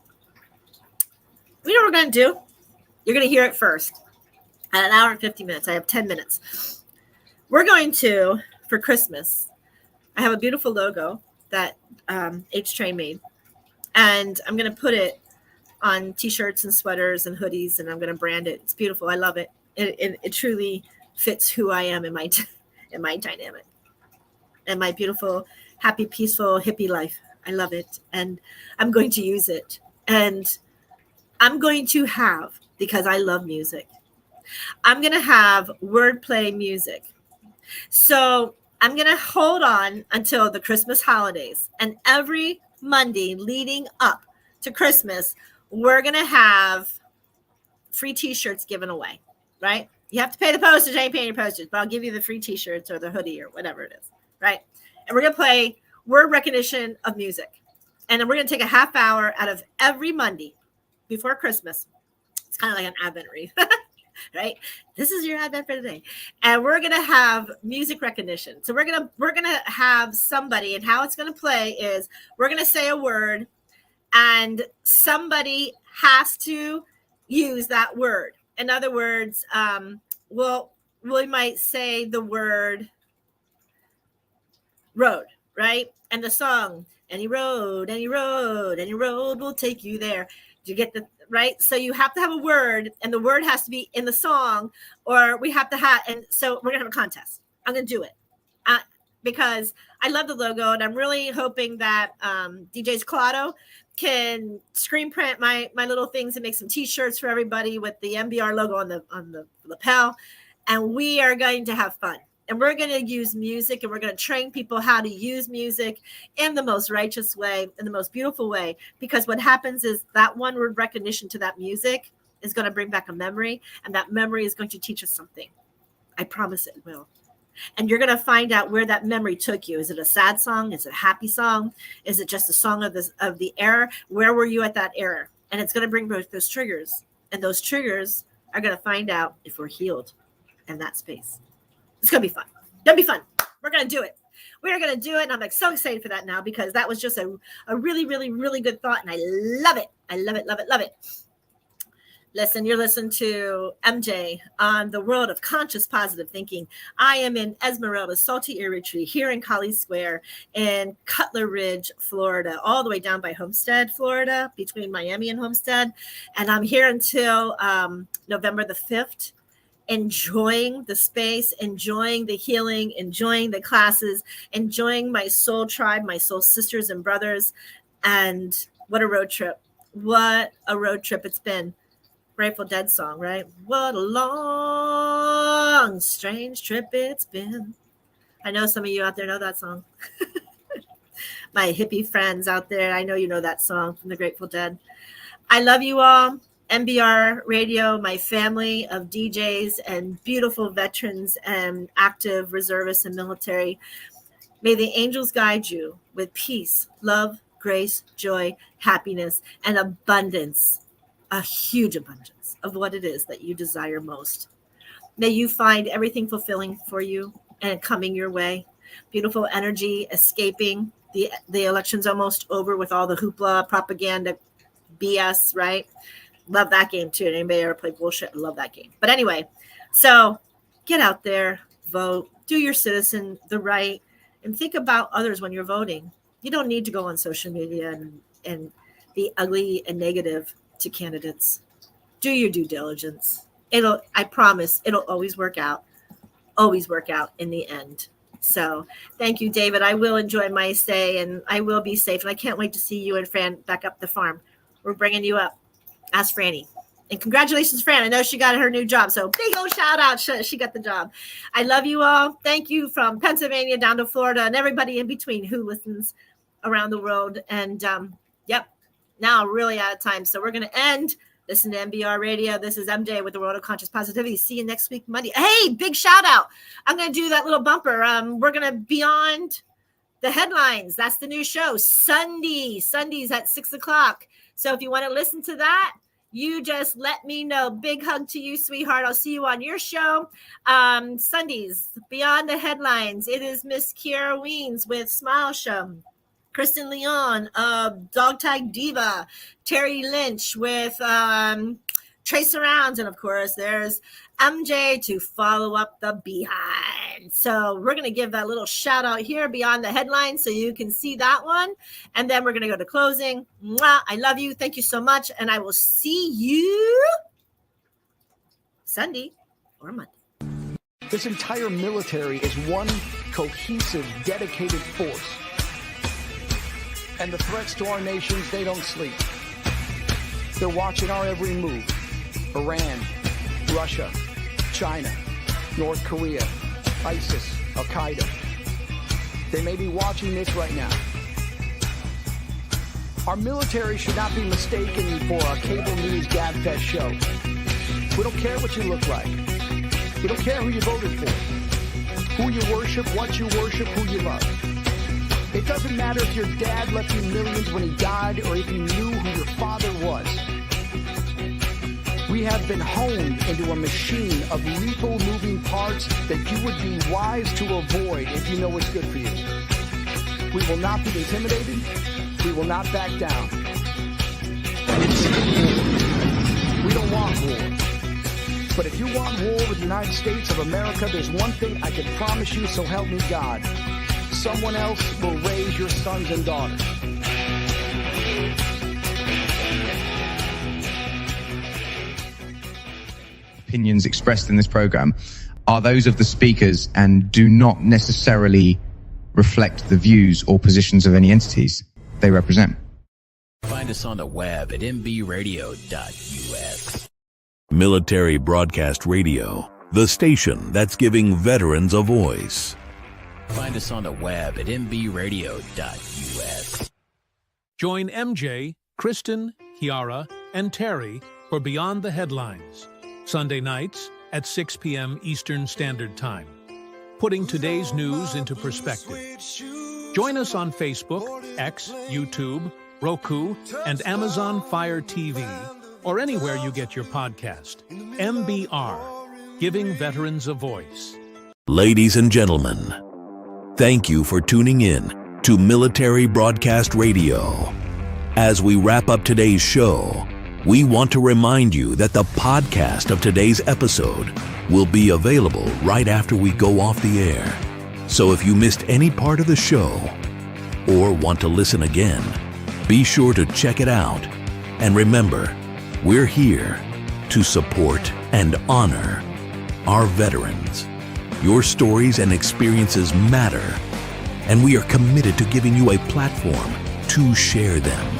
We know what we're going to do. You're going to hear it first. At 1 hour and 50 minutes. I have 10 minutes. We're going to, for Christmas, I have a beautiful logo that H-Train made. And I'm going to put it on T-shirts and sweaters and hoodies, and I'm going to brand it. It's beautiful. I love it. It truly fits who I am in my dynamic and my beautiful, happy, peaceful, hippie life. I love it. And I'm going to use it. And I'm going to have, because I love music, I'm going to have wordplay music. So I'm going to hold on until the Christmas holidays. And every Monday leading up to Christmas, we're going to have free T-shirts given away, right? You have to pay the postage. I ain't paying your postage, but I'll give you the free T-shirts or the hoodie or whatever it is, right? And we're going to play word recognition of music. And then we're going to take a half hour out of every Monday before Christmas. It's kind of like an Advent wreath, right? This is your Advent for today. And we're going to have music recognition. So we're going to have somebody, and how it's going to play is we're going to say a word, and somebody has to use that word. In other words, we might say the word road, right? And the song, any road will take you there. Do you get the right? So you have to have a word, and the word has to be in the song, or we have to have, and so we're gonna have a contest. I'm gonna do it because I love the logo, and I'm really hoping that DJ's Claudio can screen print my little things and make some T-shirts for everybody with the MBR logo on the lapel, and we are going to have fun. And we're going to use music, and we're going to train people how to use music in the most righteous way, in the most beautiful way. Because what happens is that one word recognition to that music is going to bring back a memory, and that memory is going to teach us something. I promise it will. And you're going to find out where that memory took you. Is it a sad song? Is it a happy song? Is it just a song of the era? Where were you at that era? And it's going to bring both those triggers. And those triggers are going to find out if we're healed in that space. It's going to be fun. It'll be fun. We're going to do it. We are going to do it. And I'm like so excited for that now, because that was just a really, really, really good thought. And I love it. I love it, love it, love it. Listen, you're listening to MJ on the world of conscious positive thinking. I am in Esmeralda, Salty Ear Retreat here in Colley Square in Cutler Ridge, Florida, all the way down by Homestead, Florida, between Miami and Homestead. And I'm here until November the 5th. Enjoying the space, enjoying the healing, enjoying the classes, enjoying my soul tribe, my soul sisters and brothers. And what a road trip. What a road trip it's been. Grateful Dead song, right? What a long, strange trip it's been. I know some of you out there know that song. My hippie friends out there, I know you know that song from the Grateful Dead. I love you all. MBR Radio, my family of DJs and beautiful veterans and active reservists and military. May the angels guide you with peace, love, grace, joy, happiness, and abundance, a huge abundance of what it is that you desire most. May you find everything fulfilling for you and coming your way. Beautiful energy, escaping. The election's almost over with all the hoopla, propaganda, BS, right? Love that game too. Anybody ever play bullshit? I love that game. But anyway, so get out there, vote, do your citizen the right, and think about others when you're voting. You don't need to go on social media and be ugly and negative to candidates. Do your due diligence. I promise it'll always work out in the end. So thank you, David. I will enjoy my stay, and I will be safe. And I can't wait to see you and Fran back up the farm. We're bringing you up. Ask Franny. And congratulations, Fran. I know she got her new job. So big old shout out. She got the job. I love you all. Thank you from Pennsylvania down to Florida and everybody in between who listens around the world. And yep, now really out of time. So we're going to end. Listen to MBR Radio. This is MJ with the World of Conscious Positivity. See you next week, Monday. Hey, big shout out. I'm going to do that little bumper. We're going to Beyond the Headlines. That's the new show. Sundays at 6:00. So if you want to listen to that, you just let me know. Big hug to you, sweetheart. I'll see you on your show. Sundays, Beyond the Headlines. It is Miss Kiara Weens with Smile Show. Kristen Leon, Dog Tag Diva. Terry Lynch with Trace Arounds. And, of course, there's MJ to follow up the behind. So we're going to give that little shout out here Beyond the Headlines so you can see that one. And then we're going to go to closing. Mwah, I love you. Thank you so much. And I will see you Sunday or Monday. This entire military is one cohesive, dedicated force. And the threats to our nations, they don't sleep. They're watching our every move. Iran, Russia, China, North Korea, ISIS, Al-Qaeda. They may be watching this right now. Our military should not be mistaken for a cable news gabfest show. We don't care what you look like. We don't care who you voted for, who you worship, what you worship, who you love. It doesn't matter if your dad left you millions when he died or if you knew who your father was. We have been honed into a machine of lethal moving parts that you would be wise to avoid if you know what's good for you. We will not be intimidated. We will not back down. We don't want war. But if you want war with the United States of America, there's one thing I can promise you, so help me God. Someone else will raise your sons and daughters. Opinions expressed in this program are those of the speakers and do not necessarily reflect the views or positions of any entities they represent. Find us on the web at mbradio.us. Military Broadcast Radio, the station that's giving veterans a voice. Find us on the web at mbradio.us. Join MJ, Kristen, Kiara, and Terry for Beyond the Headlines, Sunday nights at 6 p.m. Eastern Standard Time, putting today's news into perspective. Join us on Facebook, X, YouTube, Roku, and Amazon Fire TV, or anywhere you get your podcast. MBR, giving veterans a voice. Ladies and gentlemen, thank you for tuning in to Military Broadcast Radio. As we wrap up today's show, we want to remind you that the podcast of today's episode will be available right after we go off the air. So if you missed any part of the show or want to listen again, be sure to check it out. And remember, we're here to support and honor our veterans. Your stories and experiences matter, and we are committed to giving you a platform to share them.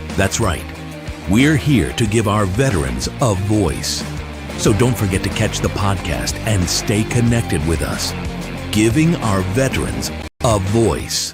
That's right. We're here to give our veterans a voice. So don't forget to catch the podcast and stay connected with us, giving our veterans a voice.